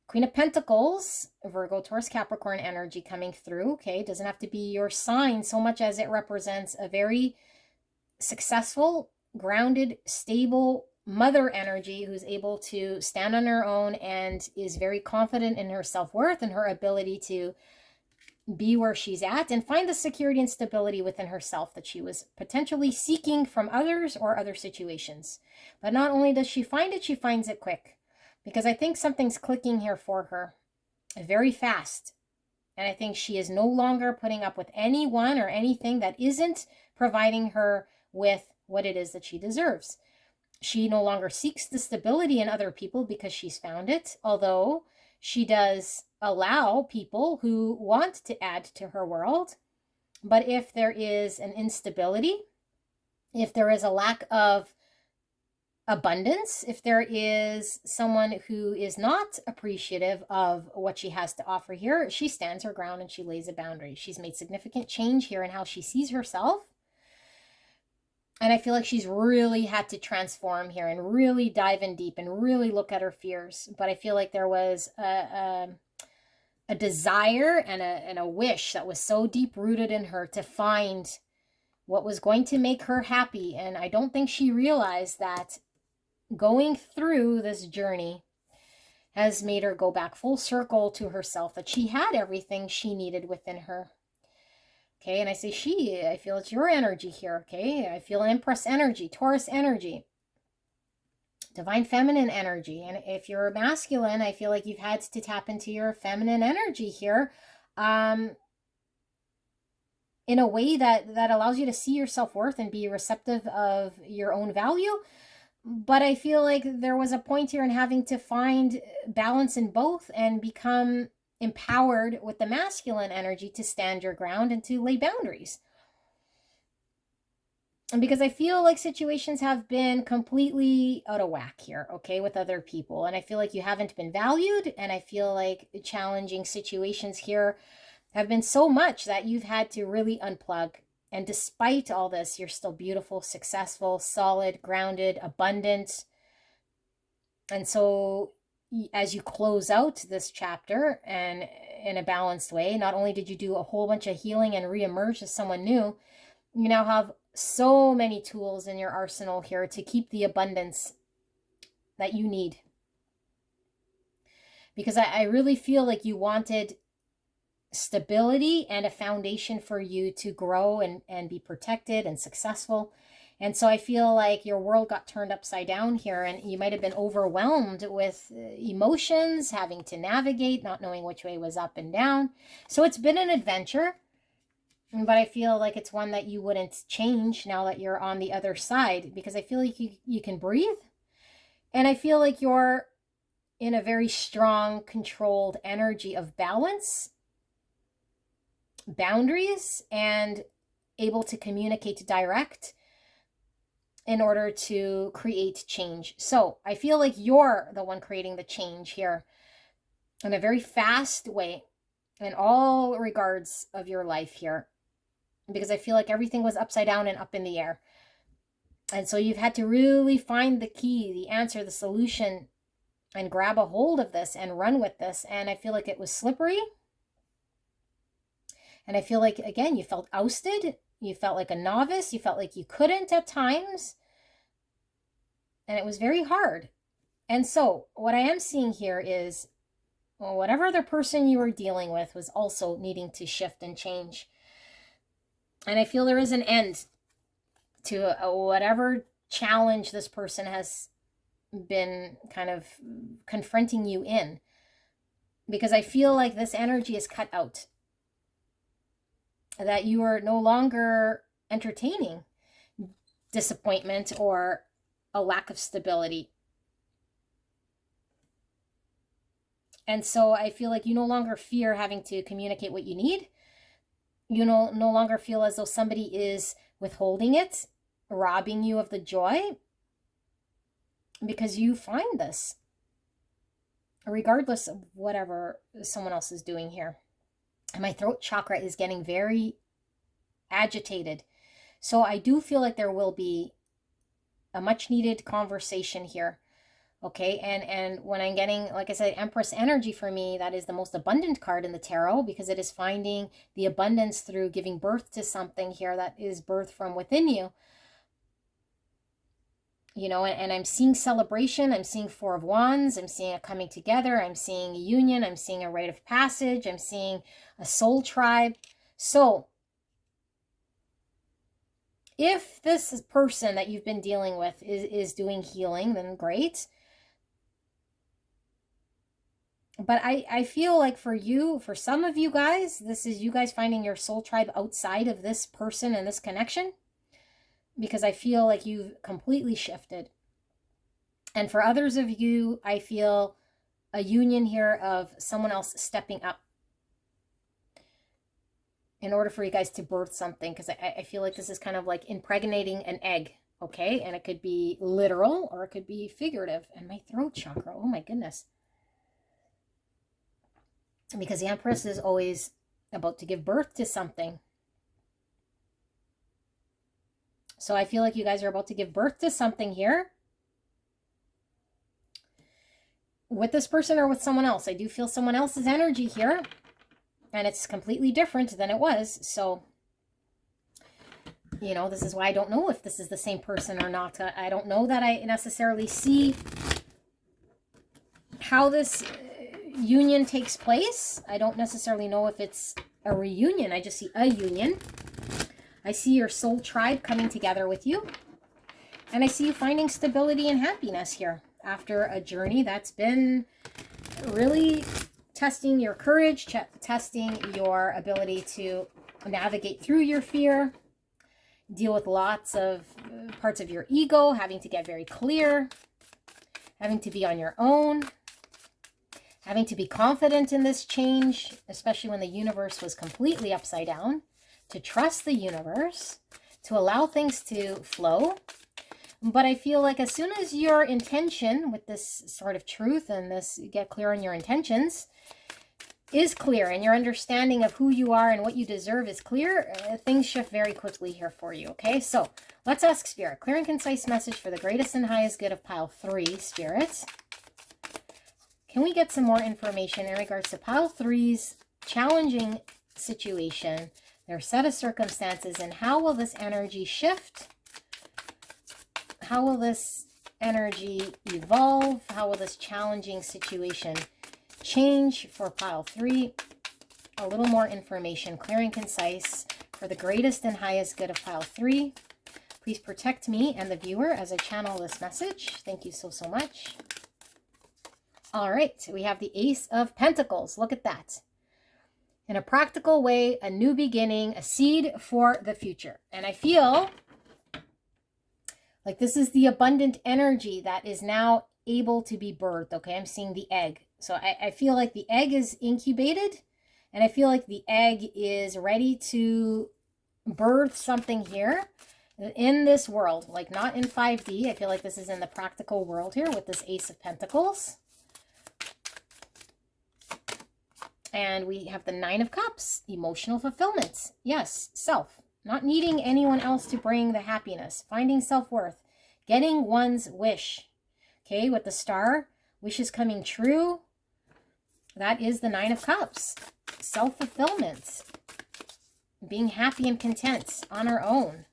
Queen of Pentacles, Virgo, Taurus, Capricorn energy coming through, okay? It doesn't have to be your sign so much as it represents a very successful, grounded, stable mother energy who's able to stand on her own and is very confident in her self-worth and her ability to be where she's at and find the security and stability within herself that she was potentially seeking from others or other situations. But not only does she find it, she finds it quick. Because I think something's clicking here for her very fast. And I think she is no longer putting up with anyone or anything that isn't providing her with what it is that she deserves. She no longer seeks the stability in other people because she's found it, although she does allow people who want to add to her world. But if there is an instability, if there is a lack of abundance, if there is someone who is not appreciative of what she has to offer here, she stands her ground and she lays a boundary. She's made significant change here in how she sees herself. And I feel like she's really had to transform here and really dive in deep and really look at her fears. But I feel like there was a desire and a wish that was so deep rooted in her to find what was going to make her happy. And I don't think she realized that going through this journey has made her go back full circle to herself, that she had everything she needed within her. Okay, and I say she, I feel it's your energy here, okay? I feel Empress energy, Taurus energy, Divine Feminine energy. And if you're masculine, I feel like you've had to tap into your feminine energy here in a way that allows you to see your self-worth and be receptive of your own value. But I feel like there was a point here in having to find balance in both and become empowered with the masculine energy to stand your ground and to lay boundaries. And because I feel like situations have been completely out of whack here, okay, with other people. And I feel like you haven't been valued. And I feel like challenging situations here have been so much that you've had to really unplug. And despite all this, you're still beautiful, successful, solid, grounded, abundant. And so as you close out this chapter and in a balanced way, not only did you do a whole bunch of healing and reemerge as someone new, you now have so many tools in your arsenal here to keep the abundance that you need. Because I really feel like you wanted stability and a foundation for you to grow and be protected and successful. And so I feel like your world got turned upside down here, and you might have been overwhelmed with emotions, having to navigate, not knowing which way was up and down. So it's been an adventure, but I feel like it's one that you wouldn't change now that you're on the other side, because I feel like you can breathe. And I feel like you're in a very strong, controlled energy of balance, boundaries, and able to communicate direct in order to create change. So I feel like you're the one creating the change here in a very fast way in all regards of your life here. because I feel like everything was upside down and up in the air. And so you've had to really find the key, the answer, the solution, and grab a hold of this and run with this. And I feel like it was slippery. And I feel like, again, you felt ousted. You felt like a novice. You felt like you couldn't at times. And it was very hard. And so what I am seeing here is, well, whatever other person you were dealing with was also needing to shift and change. And I feel there is an end to whatever challenge this person has been kind of confronting you in. Because I feel like this energy is cut out. That you are no longer entertaining disappointment or a lack of stability. And so I feel like you no longer fear having to communicate what you need. You no longer feel as though somebody is withholding it, robbing you of the joy, because you find this, regardless of whatever someone else is doing here. And my throat chakra is getting very agitated. So I do feel like there will be a much needed conversation here. Okay, and when I'm getting, like I said, Empress energy for me, that is the most abundant card in the tarot, because it is finding the abundance through giving birth to something here that is birthed from within you. You know, and I'm seeing celebration. I'm seeing Four of Wands. I'm seeing a coming together. I'm seeing a union. I'm seeing a rite of passage. I'm seeing a soul tribe. So if this person that you've been dealing with is doing healing, then great. But I feel like for you, for some of you guys, this is you guys finding your soul tribe outside of this person and this connection. Because I feel like you've completely shifted. And for others of you, I feel a union here of someone else stepping up in order for you guys to birth something. Because I feel like this is kind of like impregnating an egg, okay? And it could be literal or it could be figurative. And my throat chakra, oh my goodness. Because the Empress is always about to give birth to something. So I feel like you guys are about to give birth to something here. With this person or with someone else. I do feel someone else's energy here. And it's completely different than it was. So, you know, this is why I don't know if this is the same person or not. I don't know that I necessarily see how this union takes place. I don't necessarily know if it's a reunion. I just see a union. I see your soul tribe coming together with you. And I see you finding stability and happiness here after a journey that's been really testing your courage, testing your ability to navigate through your fear, deal with lots of parts of your ego, having to get very clear, having to be on your own, having to be confident in this change, especially when the universe was completely upside down, to trust the universe, to allow things to flow. But I feel like as soon as your intention with this sort of truth and this get clear on your intentions is clear and your understanding of who you are and what you deserve is clear, things shift very quickly here for you, okay? So let's ask Spirit. Clear and concise message for the greatest and highest good of pile 3, Spirit. Can we get some more information in regards to pile 3's challenging situation, their set of circumstances, and how will this energy shift? How will this energy evolve? How will this challenging situation change for pile 3? A little more information, clear and concise, for the greatest and highest good of pile 3. Please protect me and the viewer as I channel this message. Thank you so, so much. All right, we have the Ace of Pentacles. Look at that. In a practical way, a new beginning, a seed for the future. And I feel like this is the abundant energy that is now able to be birthed, okay? I'm seeing the egg. So I feel like the egg is incubated, and I feel like the egg is ready to birth something here in this world, like not in 5D. I feel like this is in the practical world here with this Ace of Pentacles. And we have the 9 of Cups, emotional fulfillment. Yes, self. Not needing anyone else to bring the happiness. Finding self-worth. Getting one's wish. Okay, with the star, wishes coming true. That is the Nine of Cups. Self-fulfillment. Being happy and content on our own.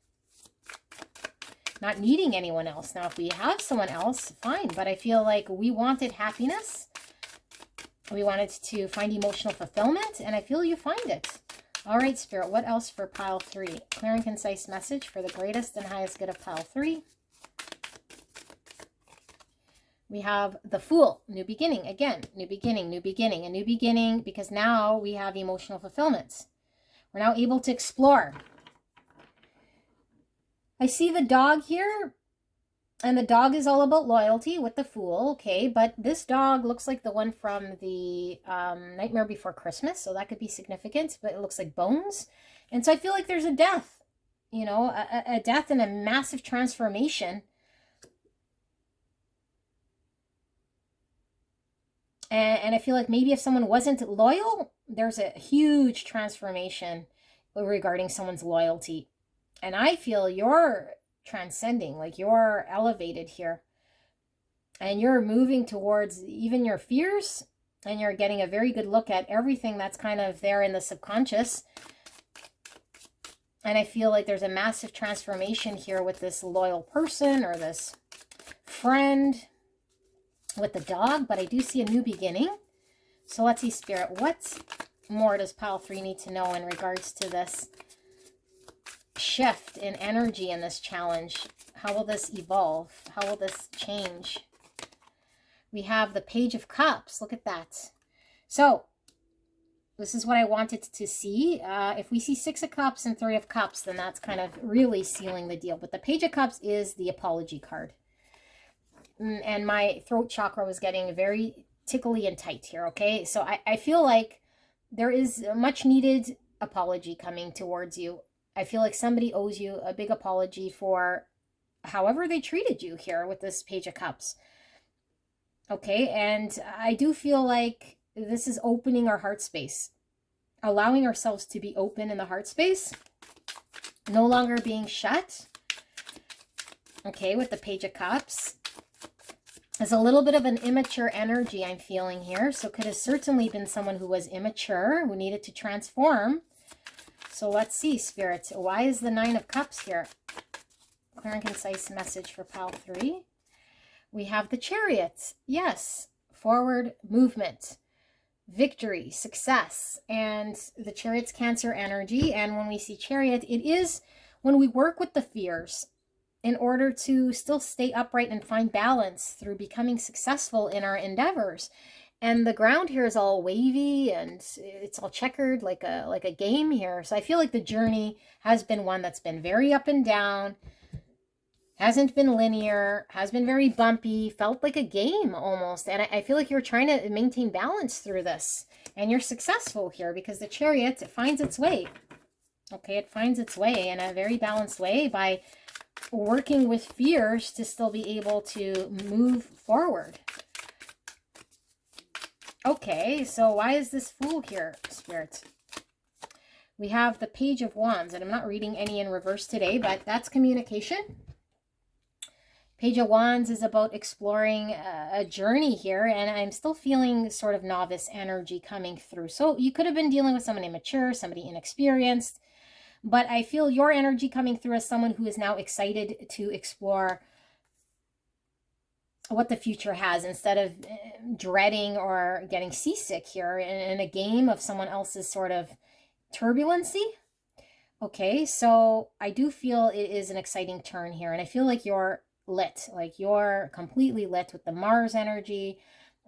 Not needing anyone else. Now, if we have someone else, fine. But I feel like we wanted happiness. We wanted to find emotional fulfillment. And I feel you find it. All right, Spirit. What else for pile 3? Clear and concise message for the greatest and highest good of pile 3. We have the Fool, new beginning. Again, new beginning, new beginning, a new beginning, because now we have emotional fulfillment. We're now able to explore. I see the dog here, and the dog is all about loyalty with the Fool, okay? But this dog looks like the one from the Nightmare Before Christmas, so that could be significant, but it looks like bones. And so I feel like there's a death, you know, a death and a massive transformation. And I feel like maybe if someone wasn't loyal, there's a huge transformation regarding someone's loyalty. And I feel you're transcending, like you're elevated here. And you're moving towards even your fears. And you're getting a very good look at everything that's kind of there in the subconscious. And I feel like there's a massive transformation here with this loyal person or this friend. With the dog, but I do see a new beginning. So let's see, Spirit, what more does pile 3 need to know in regards to this shift in energy in this challenge? How will this evolve? How will this change? We have the Page of Cups. Look at that. So this is what I wanted to see. If we see 6 of Cups and 3 of Cups, then that's kind of really sealing the deal. But the Page of Cups is the apology card. And my throat chakra was getting very tickly and tight here, okay? So I feel like there is a much needed apology coming towards you. I feel like somebody owes you a big apology for however they treated you here with this Page of Cups. Okay, and I do feel like this is opening our heart space. Allowing ourselves to be open in the heart space. No longer being shut. Okay, with the Page of Cups. There's a little bit of an immature energy I'm feeling here. So could have certainly been someone who was immature, who needed to transform. So let's see, Spirit. Why is the 9 of Cups here? Clear and concise message for pile 3. We have the Chariot. Yes. Forward movement. Victory. Success. And the Chariot's Cancer energy. And when we see Chariot, it is when we work with the fears in order to still stay upright and find balance through becoming successful in our endeavors. And the ground here is all wavy and it's all checkered like a game here. So I feel like the journey has been one that's been very up and down, hasn't been linear, has been very bumpy, felt like a game almost. And I feel like you're trying to maintain balance through this. And you're successful here because the Chariot, it finds its way. Okay, it finds its way in a very balanced way by working with fears to still be able to move forward. Okay, so why is this Fool here, Spirit? We have the Page of Wands, and I'm not reading any in reverse today, but that's communication. Page of Wands is about exploring a journey here, and I'm still feeling sort of novice energy coming through. So you could have been dealing with someone immature, somebody inexperienced, but I feel your energy coming through as someone who is now excited to explore what the future has instead of dreading or getting seasick here in a game of someone else's sort of turbulency. Okay, so I do feel it is an exciting turn here, and I feel like you're lit, like you're completely lit with the Mars energy.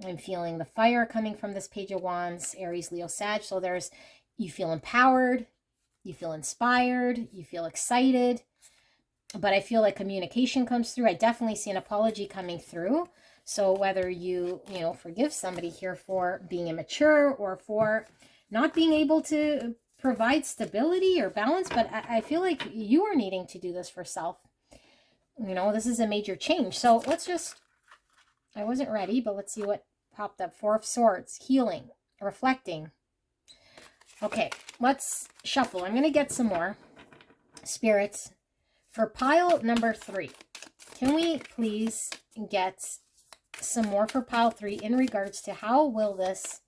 I'm feeling the fire coming from this Page of Wands, Aries, Leo, Sag. So you feel empowered, you feel inspired, you feel excited, but I feel like communication comes through. I definitely see an apology coming through. So whether you forgive somebody here for being immature or for not being able to provide stability or balance, but I feel like you are needing to do this for self. This is a major change. So I wasn't ready, but let's see what popped up. 4 of Swords, healing, reflecting. Okay, let's shuffle. I'm going to get some more. Spirits, for pile number 3, can we please get some more for pile 3 in regards to how will this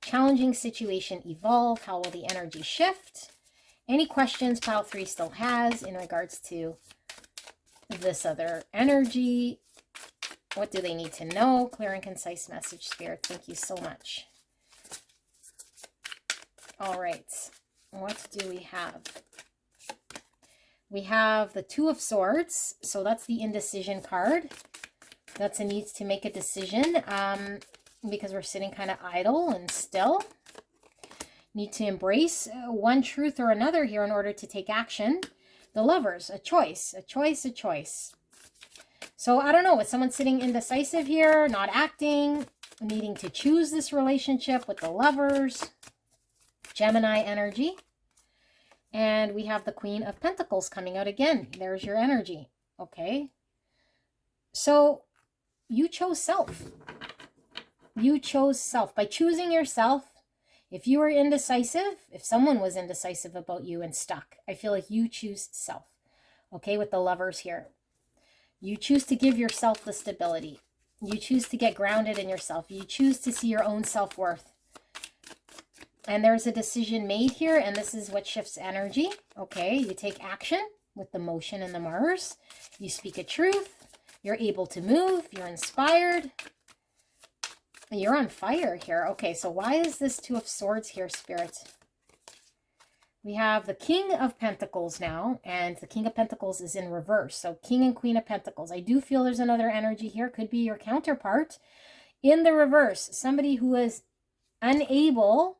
challenging situation evolve? How will the energy shift? Any questions pile 3 still has in regards to this other energy? What do they need to know? Clear and concise message, Spirit. Thank you so much. All right. What do we have? We have the Two of Swords. So that's the indecision card. That's a need to make a decision because we're sitting kind of idle and still. Need to embrace one truth or another here in order to take action. The Lovers, a choice, a choice, a choice. So I don't know, is someone sitting indecisive here, not acting, needing to choose this relationship with the Lovers? Gemini energy. And we have the Queen of Pentacles coming out again. There's your energy. Okay. So you chose self. You chose self. By choosing yourself, if you were indecisive, if someone was indecisive about you and stuck, I feel like you choose self. Okay, with the Lovers here. You choose to give yourself the stability. You choose to get grounded in yourself. You choose to see your own self-worth. And there's a decision made here, and this is what shifts energy. Okay, you take action with the motion and the Mars. You speak a truth. You're able to move. You're inspired. You're on fire here. Okay, so why is this Two of Swords here, Spirit? We have the King of Pentacles now, and the King of Pentacles is in reverse. So King and Queen of Pentacles. I do feel there's another energy here. Could be your counterpart in the reverse. Somebody who is unable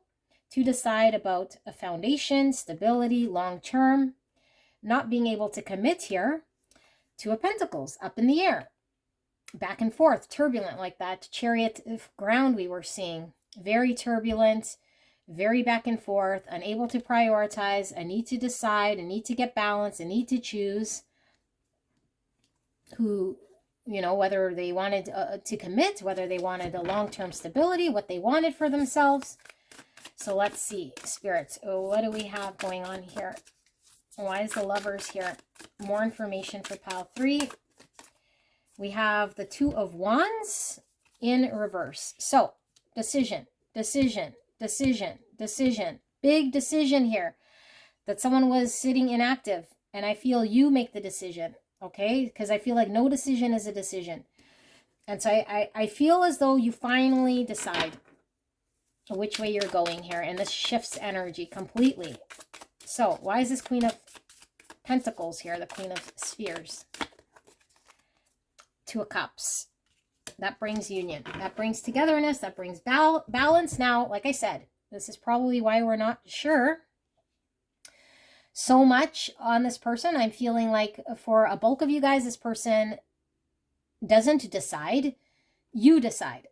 to decide about a foundation, stability, long-term, not being able to commit here. Two of Pentacles up in the air, back and forth, turbulent like that Chariot ground we were seeing. Very turbulent, very back and forth, unable to prioritize, a need to decide, a need to get balance, a need to choose who, you know, whether they wanted to commit, whether they wanted a long-term stability, what they wanted for themselves. So let's see, Spirits, what do we have going on here? Why is the Lovers here? More information for pile 3. We have the Two of Wands in reverse. So decision, decision, decision, decision. Big decision here that someone was sitting inactive. And I feel you make the decision, okay? Because I feel like no decision is a decision. And so I feel as though you finally decide which way you're going here. And this shifts energy completely. So why is this Queen of Pentacles here, the Queen of Spheres? Two of Cups. That brings union. That brings togetherness. That brings balance. Now, like I said, this is probably why we're not sure so much on this person. I'm feeling like for a bulk of you guys, this person doesn't decide. You decide.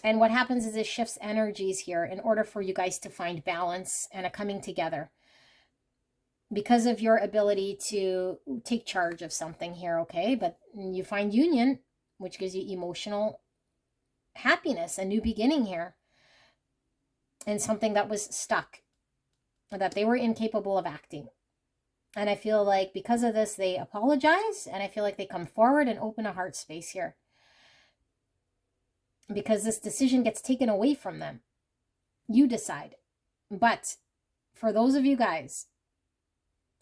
And what happens is it shifts energies here in order for you guys to find balance and a coming together. Because of your ability to take charge of something here, okay? But you find union, which gives you emotional happiness, a new beginning here. And something that was stuck, that they were incapable of acting. And I feel like because of this, they apologize. And I feel like they come forward and open a heart space here. Because this decision gets taken away from them. You decide. But for those of you guys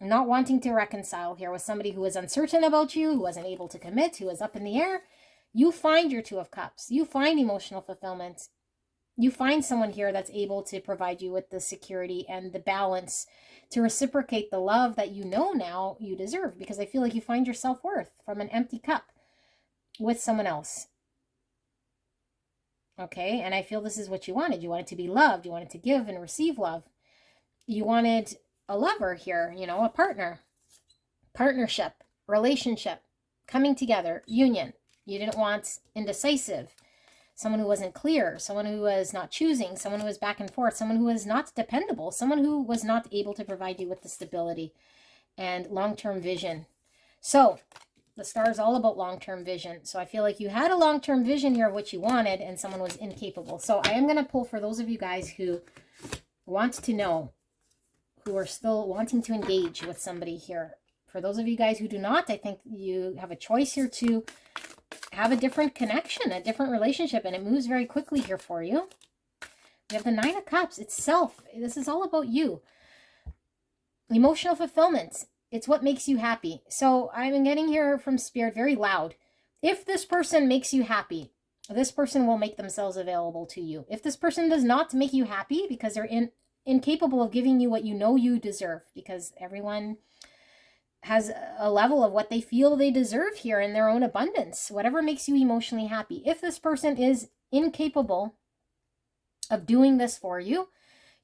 not wanting to reconcile here with somebody who is uncertain about you, who wasn't able to commit, who is up in the air, you find your Two of Cups. You find emotional fulfillment. You find someone here that's able to provide you with the security and the balance to reciprocate the love that you know now you deserve. Because I feel like you find your self-worth from an empty cup with someone else. Okay, and I feel this is what you wanted. You wanted to be loved. You wanted to give and receive love. You wanted a lover here, you know, a partner, partnership, relationship, coming together, union. You didn't want indecisive, someone who wasn't clear, someone who was not choosing, someone who was back and forth, someone who was not dependable, someone who was not able to provide you with the stability and long-term vision. So the star is all about long-term vision. So I feel like you had a long-term vision here of what you wanted and someone was incapable. So I am going to pull for those of you guys who want to know who are still wanting to engage with somebody here. For those of you guys who do not, I think you have a choice here to have a different connection, a different relationship, and it moves very quickly here for you. We have the Nine of Cups itself. This is all about you. Emotional fulfillment. It's what makes you happy. So I'm getting here from Spirit very loud. If this person makes you happy, this person will make themselves available to you. If this person does not make you happy because they're incapable of giving you what you know you deserve, because everyone has a level of what they feel they deserve here in their own abundance, whatever makes you emotionally happy. If this person is incapable of doing this for you,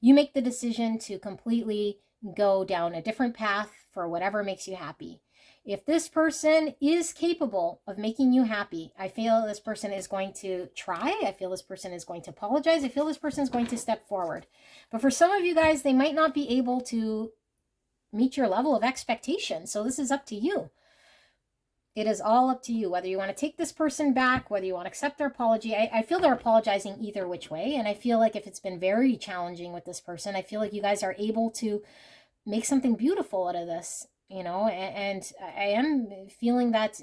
you make the decision to completely go down a different path for whatever makes you happy. If this person is capable of making you happy, I feel this person is going to try. I feel this person is going to apologize. I feel this person is going to step forward. But for some of you guys, they might not be able to meet your level of expectation. So this is up to you. It is all up to you, whether you want to take this person back, whether you want to accept their apology. I feel they're apologizing either which way. And I feel like if it's been very challenging with this person, I feel like you guys are able to make something beautiful out of this, you know, and I am feeling that,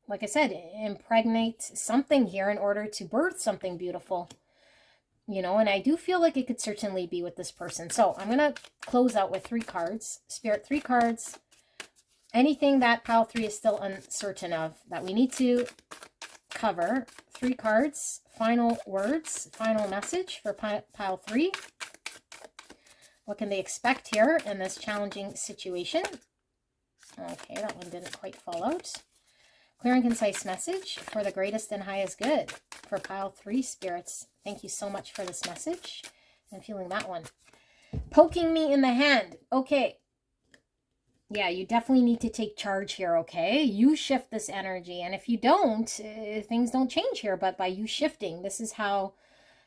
like I said, impregnate something here in order to birth something beautiful, you know, and I do feel like it could certainly be with this person. So I'm going to close out with 3 cards. Spirit, 3 cards. Anything that pile 3 is still uncertain of that we need to cover. 3 cards. Final words, final message for pile 3. What can they expect here in this challenging situation? Okay, that one didn't quite fall out. Clear and concise message for the greatest and highest good for pile 3, spirits. Thank you so much for this message. I'm feeling that one. Poking me in the hand. Okay. Yeah, you definitely need to take charge here, okay? You shift this energy. And if you don't, things don't change here. But by you shifting, this is how...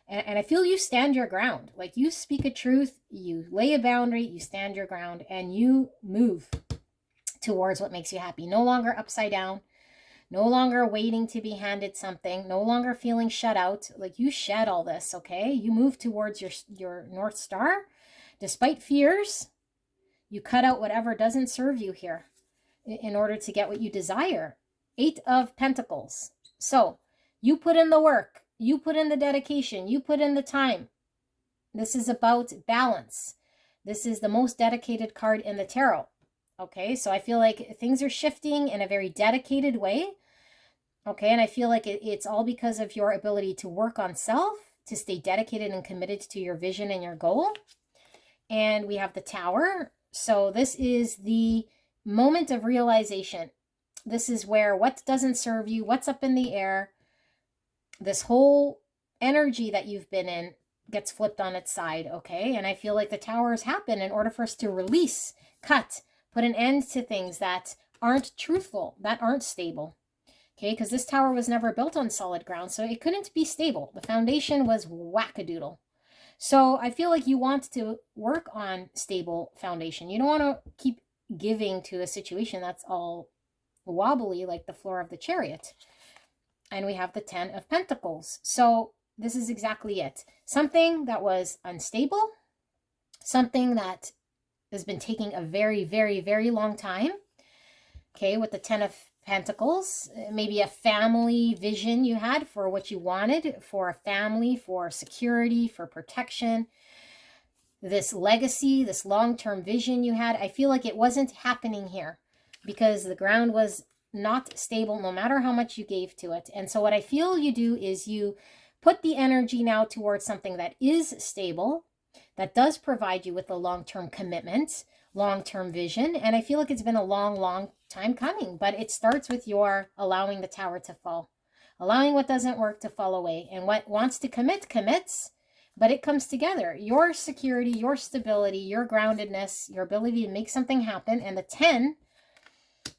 And I feel you stand your ground. Like you speak a truth, you lay a boundary, you stand your ground, and you move towards what makes you happy. No longer upside down. No longer waiting to be handed something. No longer feeling shut out. Like you shed all this, okay? You move towards your North Star. Despite fears, you cut out whatever doesn't serve you here in order to get what you desire. 8 of Pentacles. So you put in the work. You put in the dedication. You put in the time. This is about balance. This is the most dedicated card in the tarot. Okay, so I feel like things are shifting in a very dedicated way. Okay, and I feel like it's all because of your ability to work on self, to stay dedicated and committed to your vision and your goal. And we have the Tower. So this is the moment of realization. This is where what doesn't serve you, what's up in the air, this whole energy that you've been in gets flipped on its side, okay? And I feel like the Towers happen in order for us to release, cut, put an end to things that aren't truthful, that aren't stable, okay? Because this tower was never built on solid ground, so it couldn't be stable. The foundation was wackadoodle. So I feel like you want to work on stable foundation. You don't want to keep giving to a situation that's all wobbly like the floor of the chariot. And we have the 10 of Pentacles. So this is exactly it. Something that was unstable, something that has been taking a very, very, very long time. Okay, with the 10 of Pentacles, maybe a family vision you had for what you wanted, for a family, for security, for protection. This legacy, this long-term vision you had, I feel like it wasn't happening here because the ground was not stable no matter how much you gave to it. And so what I feel you do is you put the energy now towards something that is stable, that does provide you with a long-term commitment, long-term vision. And I feel like it's been a long, long time coming, but it starts with your allowing the tower to fall, allowing what doesn't work to fall away. And what wants to commit, commits, but it comes together. Your security, your stability, your groundedness, your ability to make something happen. And the 10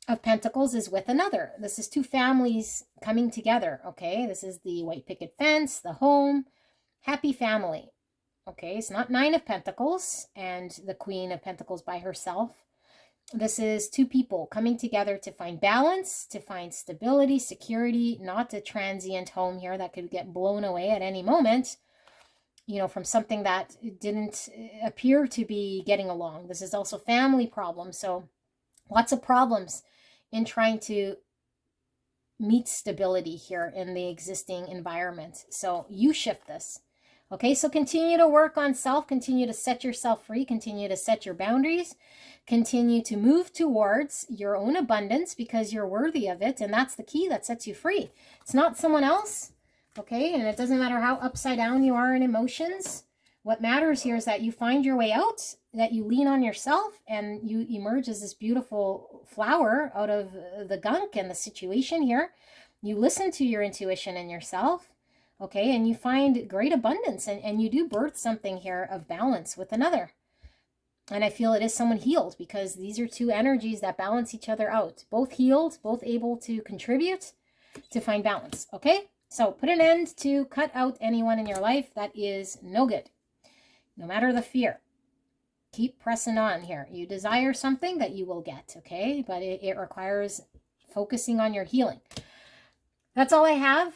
of Pentacles is with another. This is 2 families coming together, okay? This is the white picket fence, the home, happy family. Okay, it's not 9 of Pentacles and the Queen of Pentacles by herself. This is 2 people coming together to find balance, to find stability, security, not a transient home here that could get blown away at any moment. you know, from something that didn't appear to be getting along. This is also family problems. So lots of problems in trying to meet stability here in the existing environment. So you shift this. Okay, so continue to work on self, continue to set yourself free, continue to set your boundaries, continue to move towards your own abundance because you're worthy of it. And that's the key that sets you free. It's not someone else. Okay, and it doesn't matter how upside down you are in emotions. What matters here is that you find your way out, that you lean on yourself, and you emerge as this beautiful flower out of the gunk and the situation here. You listen to your intuition and yourself, okay, and you find great abundance, and you do birth something here of balance with another. And I feel it is someone healed, because these are two energies that balance each other out. Both healed, both able to contribute to find balance, okay? So put an end to cut out anyone in your life that is no good, no matter the fear. Keep pressing on here. You desire something that you will get, okay? But it requires focusing on your healing. That's all I have.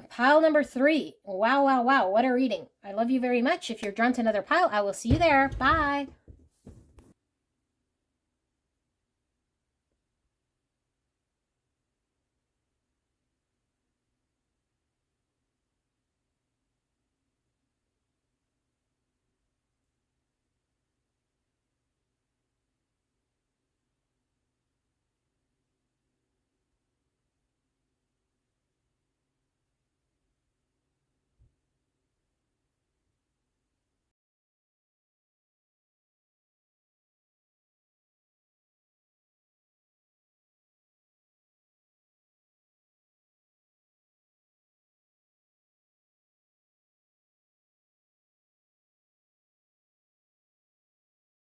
Pile number 3. Wow, wow, wow. What a reading. I love you very much. If you're drawn to another pile, I will see you there. Bye.